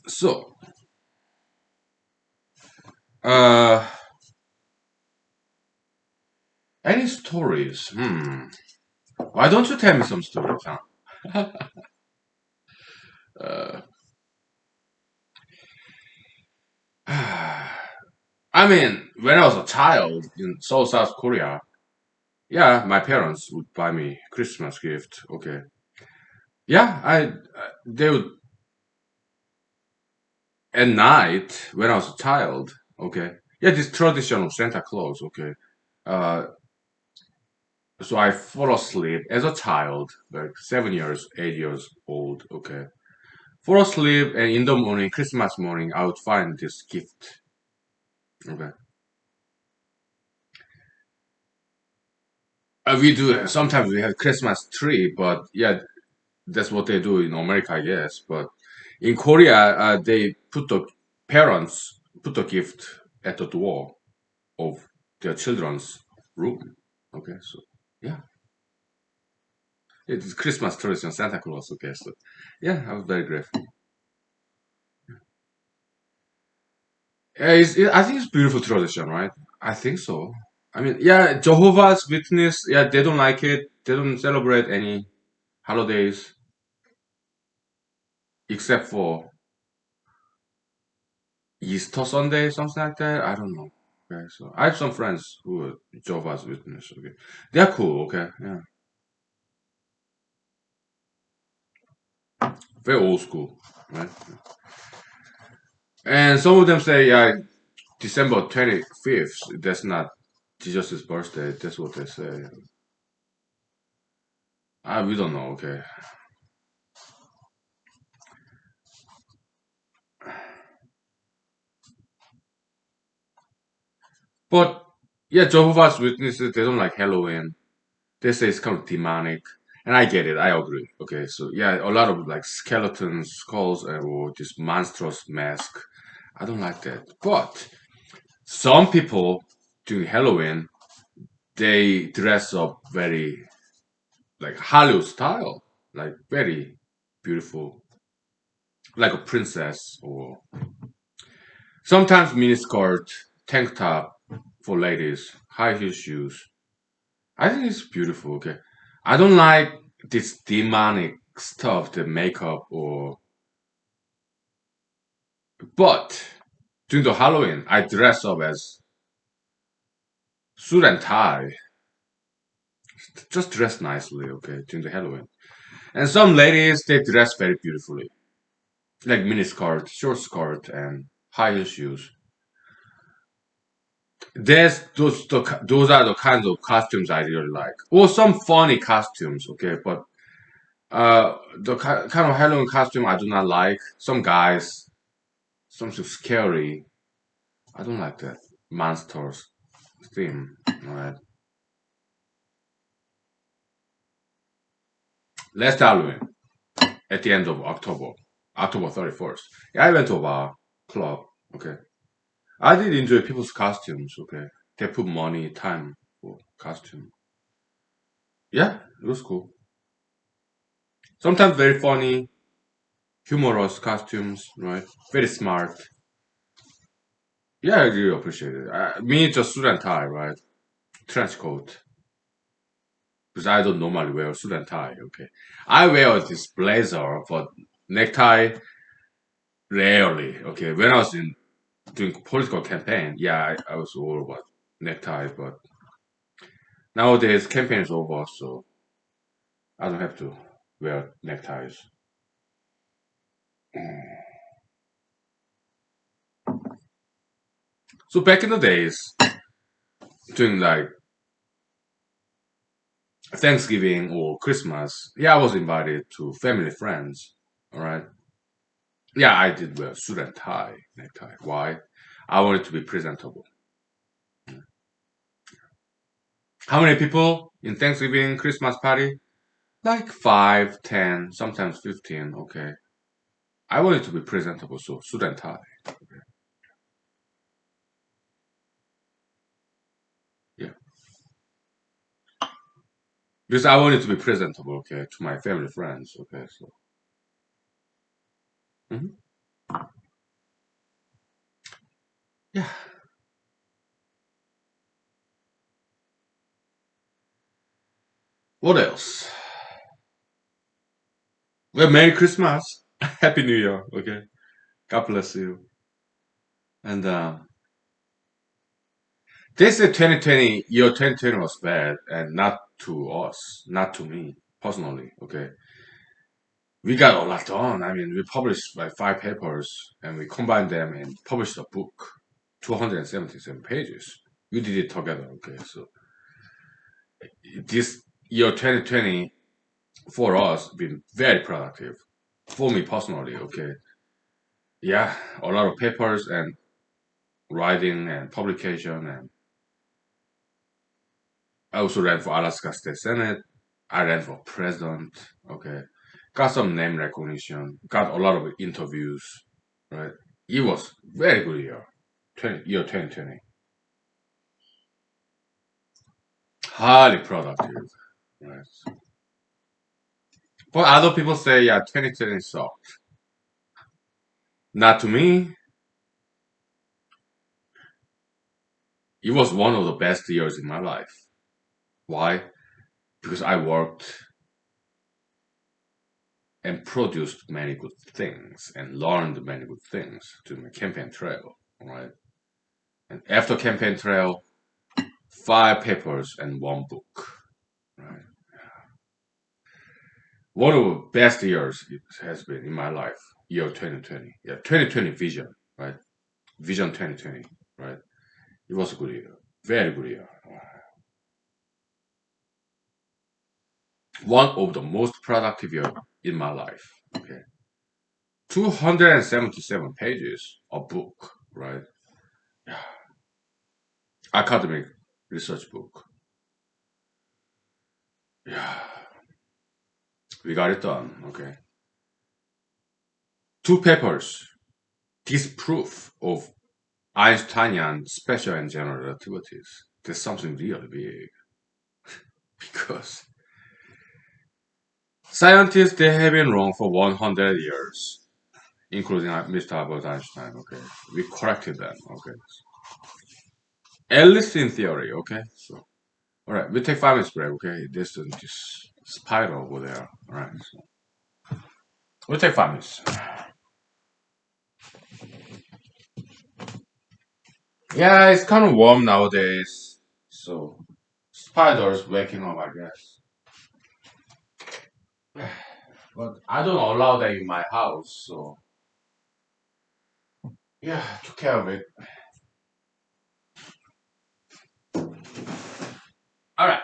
So, uh, any stories? Why don't you tell me some stories, huh? uh, I mean, when I was a child in Seoul, South Korea, yeah, my parents would buy me Christmas gift. Okay. Yeah, they would at night when I was a child. Okay. Yeah, this tradition of Santa Claus. Okay. Uh, so I fall asleep as a child, like 7 years, 8 years old. Okay. Fall asleep, and in the morning, Christmas morning, I would find this gift. Okay. We do sometimes we have Christmas tree, but yeah, that's what they do in America, I guess. But in Korea, they put the parents put the gift at the door of their children's room. Okay, so yeah, it's Christmas tradition, Santa Claus. Okay, so yeah, I was very grateful. I think it's beautiful tradition, right? I think so. I mean, yeah, Jehovah's Witness, yeah, they don't like it. They don't celebrate any holidays except for Easter Sunday, something like that. I don't know. Okay, so I have some friends who are Jehovah's Witness. Okay, they're cool. Okay, yeah, very old school, right? And some of them say, yeah, December 25th. That's not Jesus' birthday. That's what they say. We don't know. Okay, but yeah, Jehovah's Witnesses they don't like Halloween. They say it's kind of demonic, and I get it. I agree. Okay, so yeah, a lot of like skeletons, skulls, or this monstrous mask. I don't like that. But some people during Halloween they dress up very like Hollywood style, like very beautiful, like a princess, or sometimes miniskirt, tank top for ladies, high heel shoes. I think it's beautiful. Okay, I don't like this demonic stuff, the makeup or. But during the Halloween, I dress up as suit and tie, just dress nicely. Okay, during the Halloween, and some ladies they dress very beautifully, like mini skirt, short skirt, and high heel shoes. Those are the kinds of costumes I really like, or some funny costumes. Okay, but the kind of Halloween costume I do not like. Some guys, something scary. I don't like that monsters theme. Alright. Last Halloween at the end of October, October 31st. Yeah, I went to a bar club. Okay, I did enjoy people's costumes. Okay, they put money, time for costume. Yeah, it was cool. Sometimes very funny, humorous costumes. Right, very smart. Yeah, I really appreciate it. Me, just suit and tie. Right, trench coat. Because I don't normally wear suit and tie. Okay, I wear this blazer, but necktie rarely. Okay, when I was in doing political campaign, yeah, I was all about necktie, but nowadays campaign is over, so I don't have to wear neckties. So back in the days, during like Thanksgiving or Christmas, yeah, I was invited to family friends. All right, yeah, I did wear suit and tie, necktie. Why? I wanted to be presentable. How many people in Thanksgiving, Christmas party? Like 5, 10, sometimes 15. Okay. I wanted to be presentable, so suit and tie. Yeah. Because I wanted to be presentable, okay, to my family friends. Okay, so. Mhm. Yeah. What else? Well, Merry Christmas. Happy New Year. Okay. God bless you. And they said 2020, year 2020 was bad, and not to us, not to me personally. Okay. We got a lot done. I mean, we published like 5 papers and we combined them and published a book. 277 pages. We did it together. Okay, so this year 2020 for us been very productive for me personally. Okay, yeah, a lot of papers and writing and publication, and I also ran for Alaska State Senate. I ran for president. Okay, got some name recognition. Got a lot of interviews. Right, it was very good year. 2020, highly productive. Right, but other people say yeah, 2020 sucked. Not to me. It was one of the best years in my life. Why? Because I worked and produced many good things and learned many good things to my campaign trail. Right. And after campaign trail, 5 papers and 1 book. Right. One of the best years it has been in my life. Year 2020. Yeah, 2020 vision. Right. Vision 2020. Right. It was a good year. Very good year. One of the most productive year in my life. Okay. 277 pages of book. Right. Academic research book. Yeah. We got it done. Okay. 2 papers disproof of Einsteinian special and general relativities. That's something really big because scientists they have been wrong for 100 years, including Mr. Albert Einstein. Okay, we corrected them. Okay, at least in theory. Okay, so all right, we take 5 minutes break. Okay, there's this spider over there. All right, so we'll take 5 minutes. Yeah, it's kind of warm nowadays, so spiders waking up, I guess. But I don't allow that in my house, so yeah, took care of it. All right.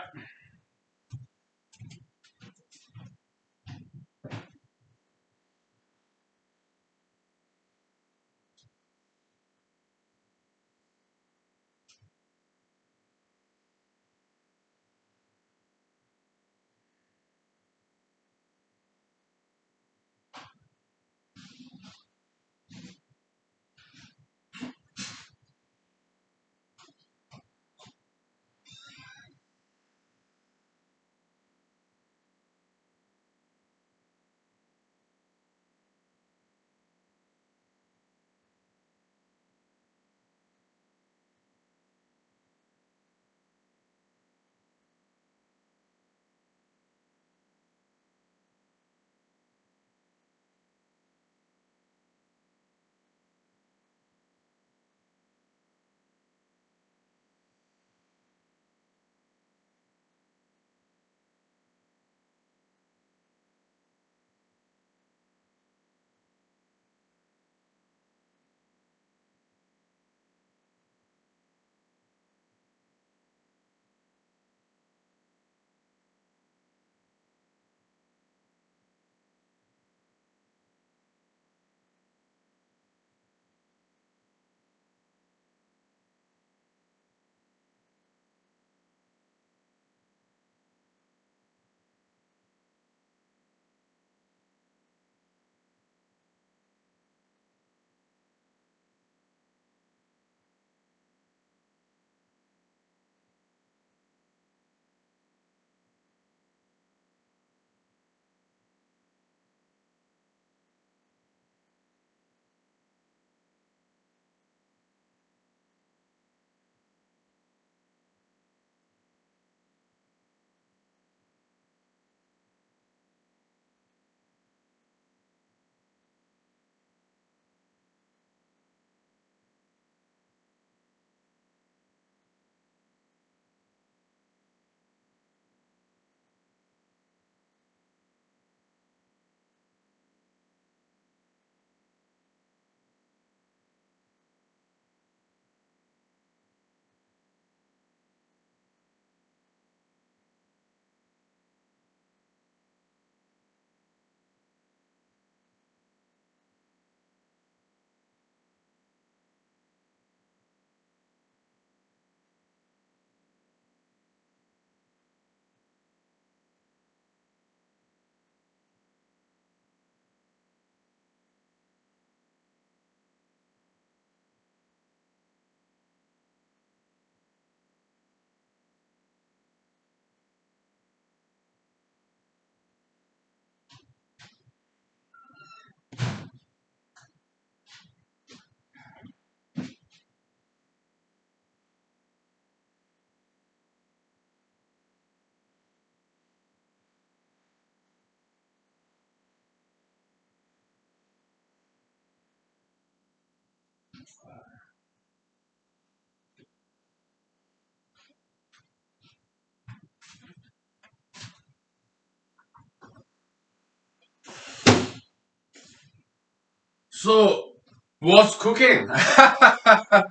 So, what's cooking?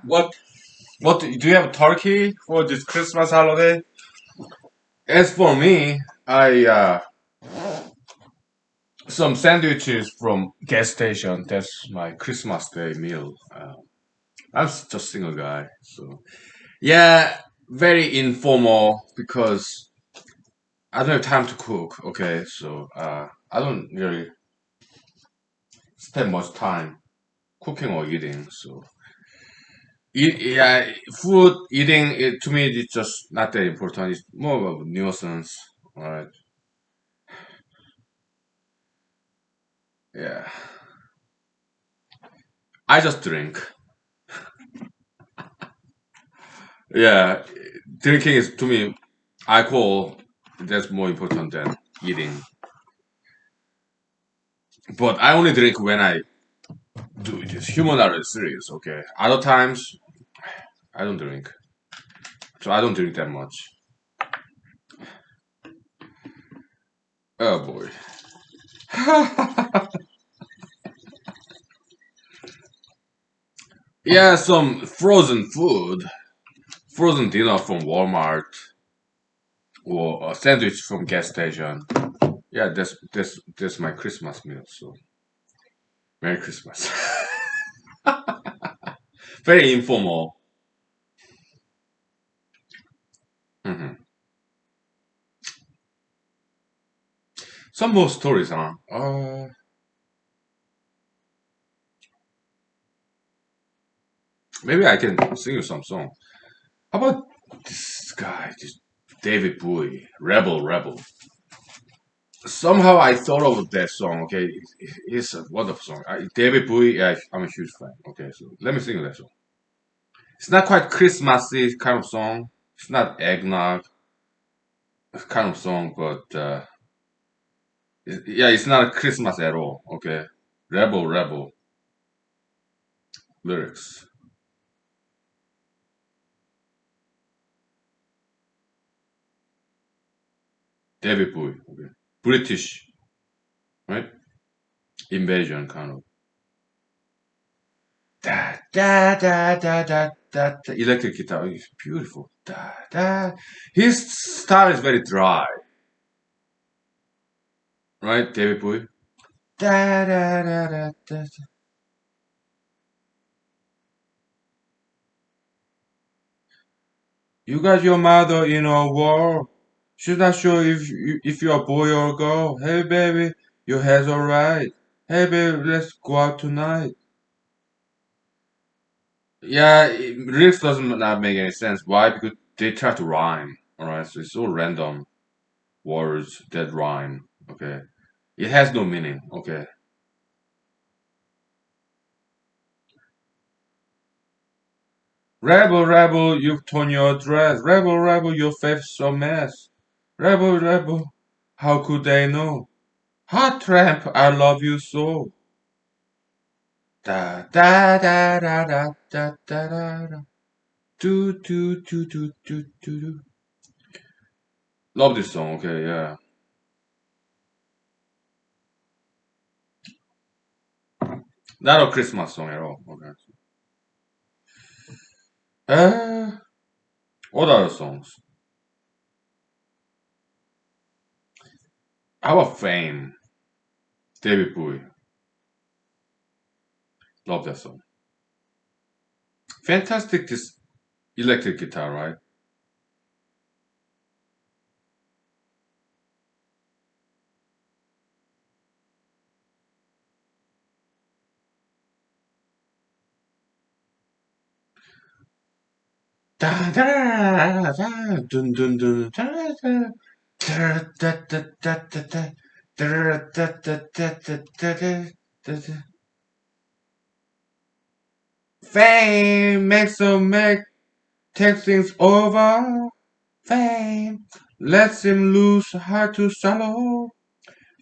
what what do you have turkey for this Christmas holiday? As for me, I some sandwiches from gas station. That's my Christmas Day meal. I'm just single guy, so yeah, very informal because I don't have time to cook. Okay, so I don't really spend much time cooking or eating. So yeah, food eating it to me it's just not that important. It's more of a nuisance. All right. Yeah. I just drink. Yeah, drinking is to me alcohol. That's more important than eating. But I only drink when I do this. Human are serious. Okay. Other times I don't drink. So I don't drink that much. Oh boy. Yeah, some frozen food, frozen dinner from Walmart, or a sandwich from gas station. Yeah, that's my Christmas meal. So Merry Christmas. Very informal. Hmm. Some more stories, huh? Maybe I can sing you some song. How about this guy, this David Bowie, Rebel Rebel? Somehow I thought of that song. Okay, it's a wonderful song. David Bowie, yeah, I'm a huge fan. Okay, so let me sing you that song. It's not quite Christmassy kind of song. It's not eggnog kind of song, but yeah, it's not Christmas at all. Okay, Rebel Rebel lyrics. David Bowie. Okay, British, right? Invasion kind of. Da da da da da da. Electric guitar is beautiful. Da da. His style is very dry, right, David Bowie? Da da da da da. You got your mother in a war. She's not sure if you're a boy or a girl. Hey baby, your hair's alright. Hey baby, let's go out tonight. Yeah, lyrics doesn't not make any sense. Why? Because they try to rhyme. Alright, so it's all random words that rhyme. Okay, it has no meaning. Okay. Rebel, rebel, you've torn your dress. Rebel, rebel, your faith's a mess. Rebel, rebel, how could they know? Hot tramp, I love you so. Da da da da da da da da da. Do do do do do do do. Love this song. Okay, yeah. Not a Christmas song at all. Okay. Uh, what other songs? How about Fame? David Bowie. Love that song. Fantastic. This electric guitar, right? Da da da da dun dun dun da da da da da da da da da da da da da da. Fame makes a make takes things over. Fame lets him lose hard to swallow.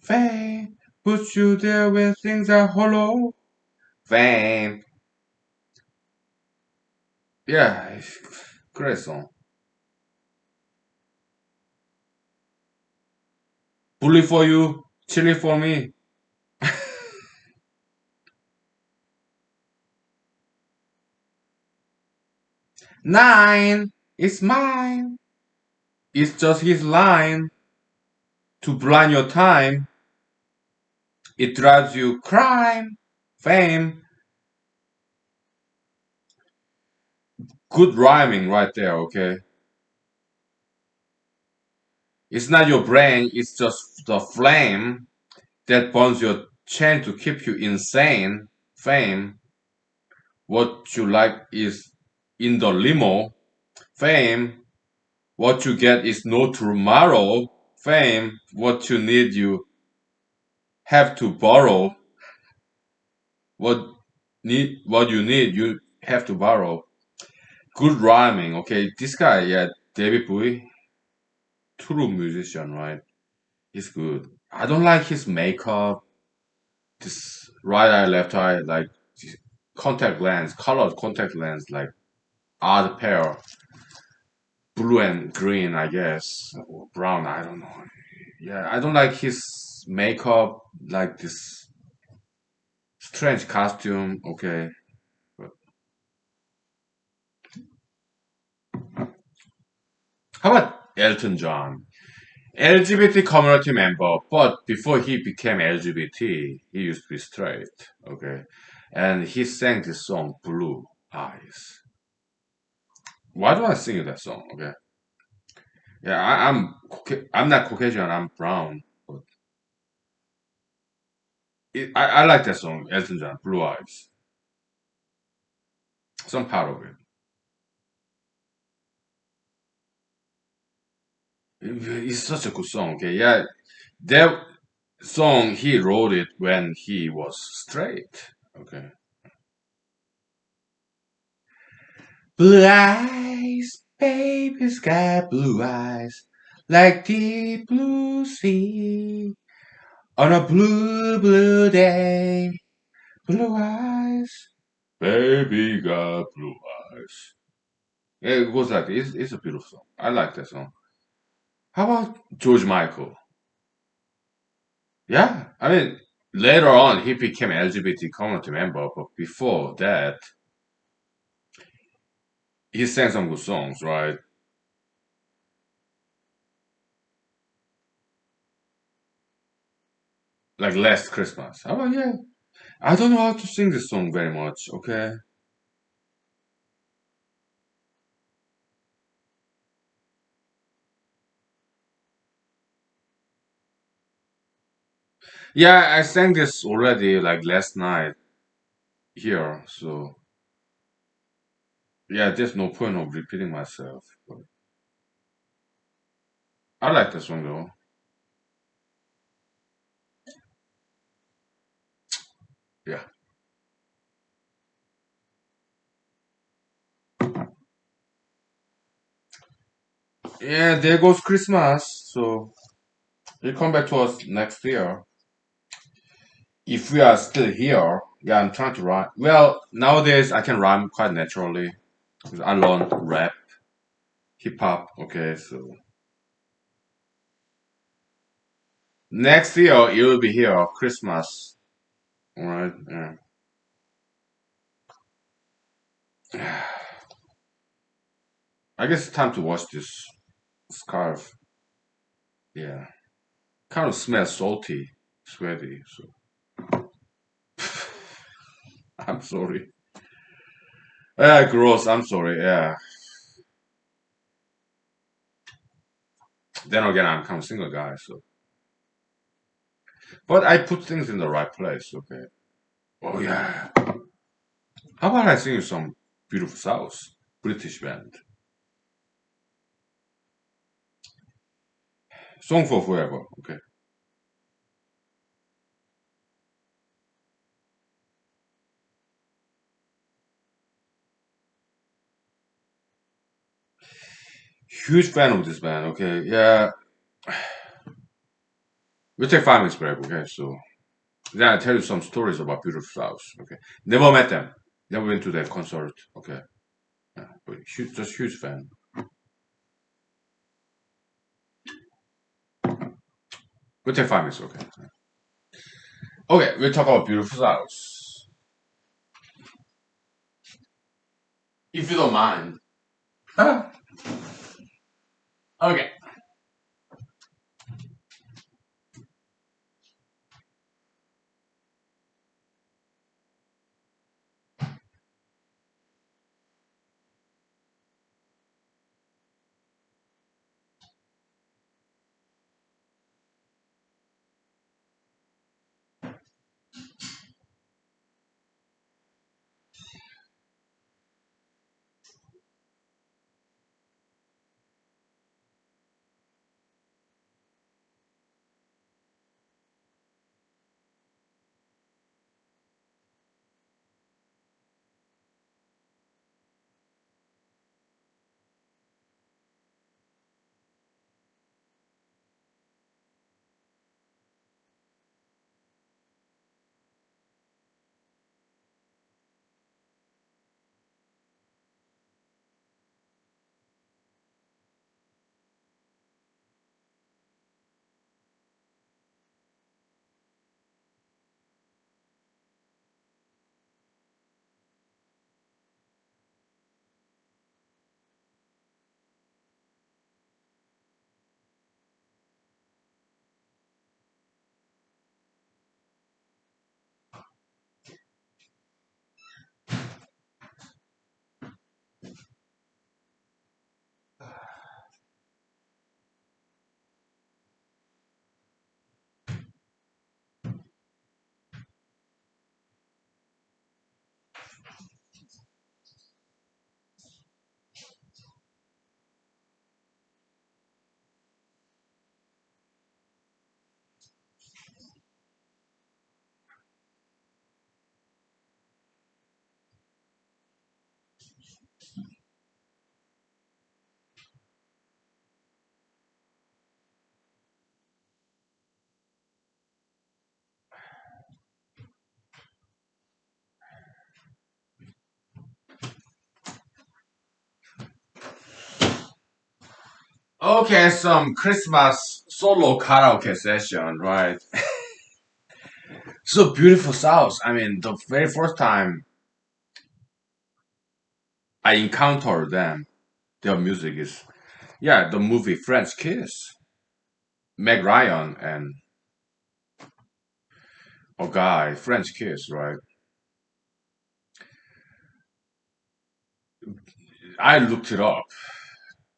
Fame puts you there when things are hollow. Fame. Yeah, great song. Bully for you, chili for me. 9 is mine. It's just his line to blind your time. It drives you crime, fame. Good rhyming right there, okay? It's not your brain, it's just the flame that burns your chain to keep you insane. Fame. What you like is in the limo. Fame. What you get is no tomorrow. Fame. What you need, you have to borrow. What you need, you have to borrow. Good rhyming, okay? This guy, yeah, David Bowie, true musician, right? He's good. I don't like his makeup. This right eye, left eye, like contact lens, colored contact lens, like odd pair, blue and green, I guess, or brown. I don't know. Yeah, I don't like his makeup, like this strange costume. Okay, but how about Elton John? LGBT community member, but before he became LGBT, he used to be straight. Okay, and he sang this song, Blue Eyes. Why do I sing that song? Okay, yeah, I'm not Caucasian. I'm brown, but I like that song, Elton John, Blue Eyes. Some part of it. It's such a good song. Okay, yeah, that song he wrote it when he was straight. Okay. Blue eyes, baby's got blue eyes, like deep blue sea on a blue, blue day. Blue eyes, baby got blue eyes. Yeah, it goes like this. It's a beautiful song. I like that song. How about George Michael? Yeah, I mean, later on he became LGBT community member, but before that, he sang some good songs, right? Like Last Christmas. How about yeah? I don't know how to sing this song very much. Okay. Yeah, I sang this already like last night here, so yeah, there's no point of repeating myself. But I like this song though. Yeah. Yeah, there goes Christmas. So he'll come back to us next year. If we are still here, yeah, I'm trying to rhyme. Well, nowadays I can rhyme quite naturally. 'Cause I learned rap, hip hop. Okay, so next year it will be here, Christmas. All right. Yeah. I guess it's time to wash this scarf. Yeah. Kind of smells salty, sweaty. So I'm sorry. Yeah, gross. I'm sorry. Yeah. Then again, I'm kind of single guy. So, but I put things in the right place. Okay. Oh yeah. How about I sing you some beautiful South British band song for forever? Okay. Huge fan of this band. Okay. Yeah. We'll take 5 minutes break. Okay. So then I tell you some stories about beautiful South. Okay. Never met them. Never went to their concert. Okay. Huge, just huge fan. We'll take 5 minutes, okay. Okay, we'll talk about beautiful house. If you don't mind. Okay. Okay, some Christmas solo karaoke session, right? So beautiful South. I mean, the very first time I encountered them, their music is, yeah, the movie French Kiss. Meg Ryan and a guy, French Kiss, right? I looked it up.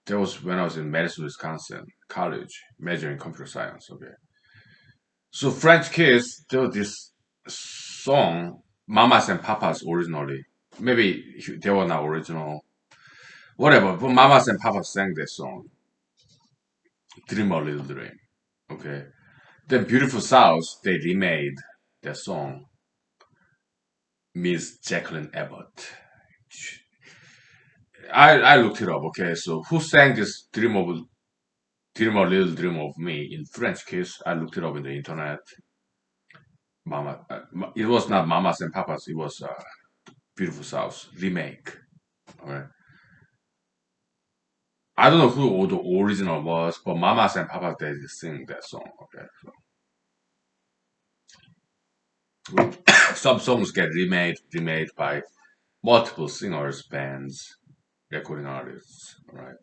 That was when I was in Madison, Wisconsin, college, majoring in computer science. Okay. So French Kiss, there was this song, Mamas and Papas originally. Maybe they were not original, whatever. But Mamas and Papas sang that song, Dream a Little Dream. Okay. Then Beautiful South, they remade that song, Miss Jacqueline Abbott. I looked it up. Okay, so who sang this Dream a Little Dream of Me in French Kiss? I looked it up in the internet. It was not Mamas and Papas. It was Beautiful South remake. Okay. I don't know who the original was, but Mamas and Papas they sing that song. Okay, so some songs get remade by multiple singers, bands, recording artists. Right.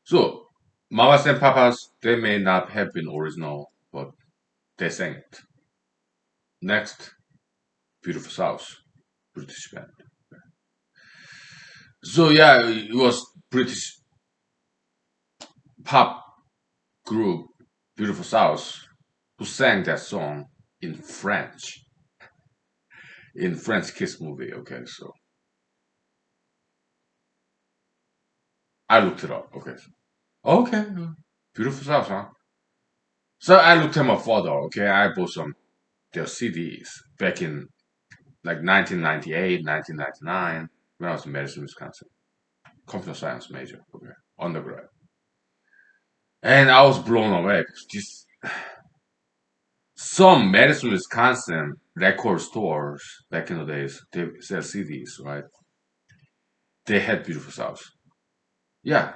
So Mamas and Papas they may not have been original, but they sang it. Next, Beautiful South, British band. So yeah, it was British pop group, Beautiful South, who sang that song in French, in French Kiss movie. Okay, so I looked it up. Okay, okay, Beautiful South, huh? So I looked at my photo. Okay, I bought some their CDs back in like 1998, 1999 when I was in Madison, Wisconsin, computer science major. Okay, undergrad, and I was blown away because this some Madison, Wisconsin record stores back in the days they sell CDs, right? They had beautiful South. Yeah,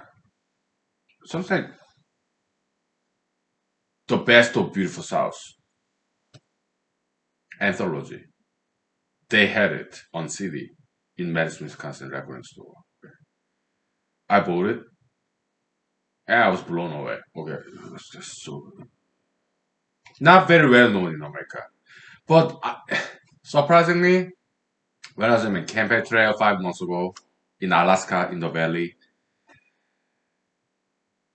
something like the best of beautiful South anthology. They had it on CD in Madison, Wisconsin record store. I bought it and I was blown away. Okay, it was just so not very well known in America, but surprisingly, when I was in Camping Trail 5 months ago in Alaska in the valley,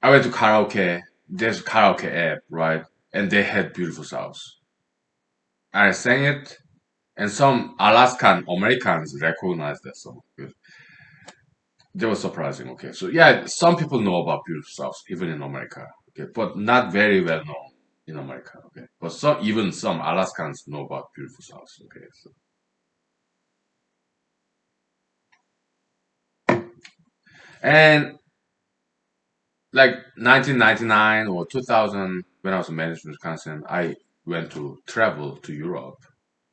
I went to karaoke. There's a karaoke app, right? And they had beautiful songs. I sang it, and some Alaskan Americans recognized that song. That was surprising. Okay, so yeah, some people know about beautiful songs even in America. Okay, but not very well known in America. Okay, but some Alaskans know about beautiful songs. Okay, so and like 1999 or 2000 when I was in Madison, Wisconsin, I went to travel to Europe,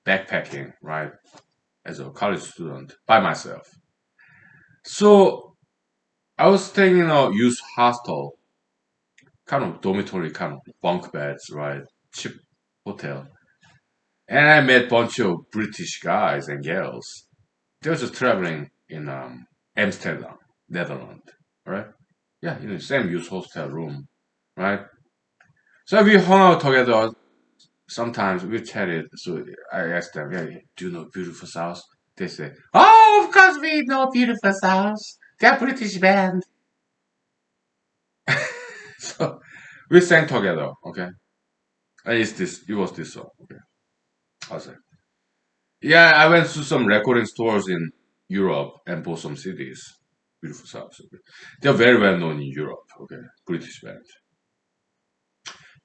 backpacking, right, as a college student by myself. So I was staying in a youth hostel, kind of dormitory, kind of bunk beds, right, cheap hotel, and I met a bunch of British guys and girls. They were just traveling in Amsterdam, Netherlands, right? Yeah, in the same youth hostel room, right? So we hung out together. Sometimes we chatted. So I asked them, "Yeah, do you know Beautiful South?" They say, "Oh, of course we know Beautiful South. They're British band." So we sang together. Okay, and it was this song. Okay, I was like, yeah, I went to some recording stores in Europe and bought some CDs. Beautiful South. Okay. They're very well known in Europe. Okay, British band.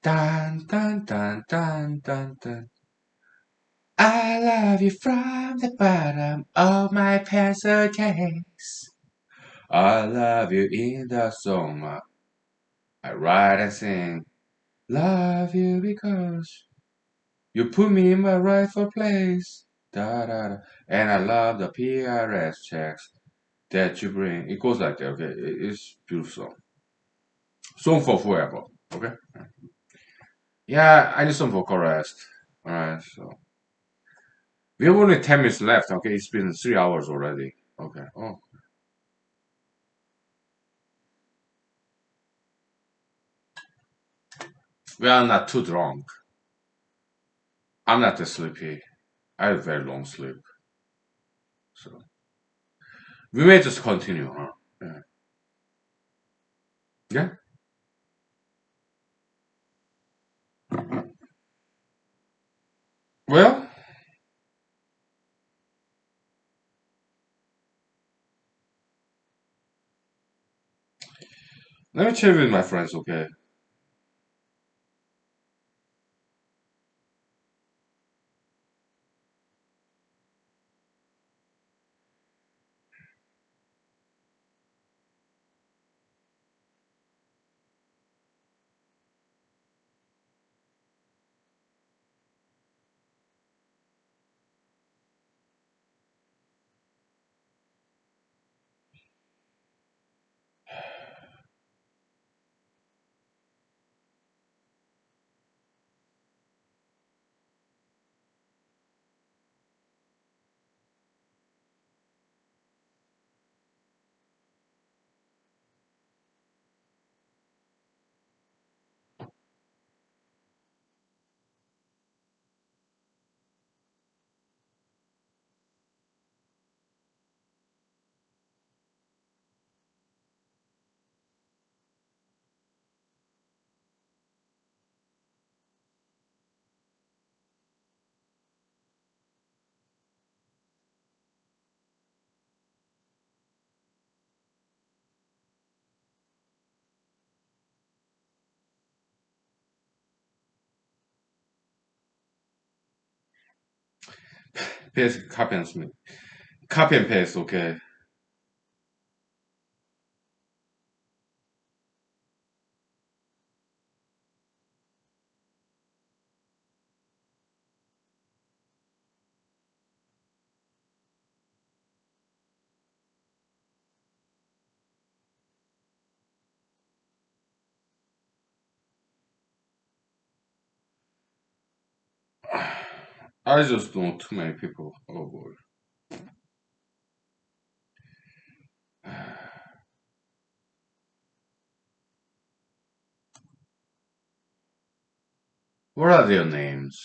Dun dun dun dun dun dun. I love you from the bottom of my pencil case. I love you in the summer. I write and sing. Love you because you put me in my rightful place. Da da da. And I love the PRS checks that you bring. It goes like that. Okay, it's beautiful song. Song for forever. Okay. Yeah, I need some vocal rest. All right. So we have only 10 minutes left. Okay, it's been 3 hours already. Okay. Oh, we are not too drunk. I'm not that sleepy. I have very long sleep. So we may just continue, huh? Yeah. Yeah. Well, let me check with my friends, okay? Paste, copy and submit. Copy and paste, okay? I just know too many people. Oh boy. What are their names?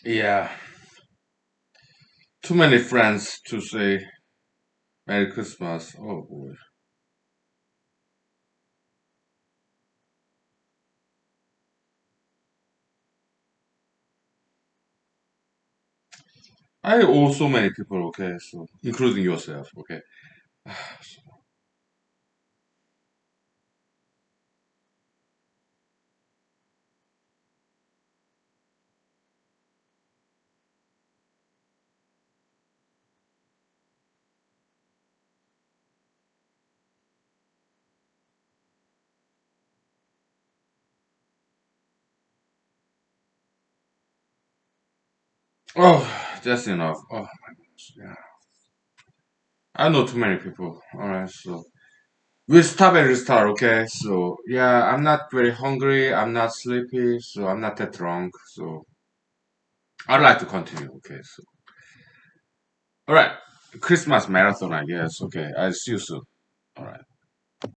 Yeah, too many friends to say Merry Christmas. Oh boy. I owe so many people, okay, so including yourself, okay. Oh, that's enough. Oh my gosh. Yeah. I know too many people. All right, so we'll stop and restart. Okay. So yeah, I'm not very hungry. I'm not sleepy. So I'm not that drunk. So I'd like to continue. Okay. So all right, Christmas marathon. I guess. Okay. I'll see you soon. All right.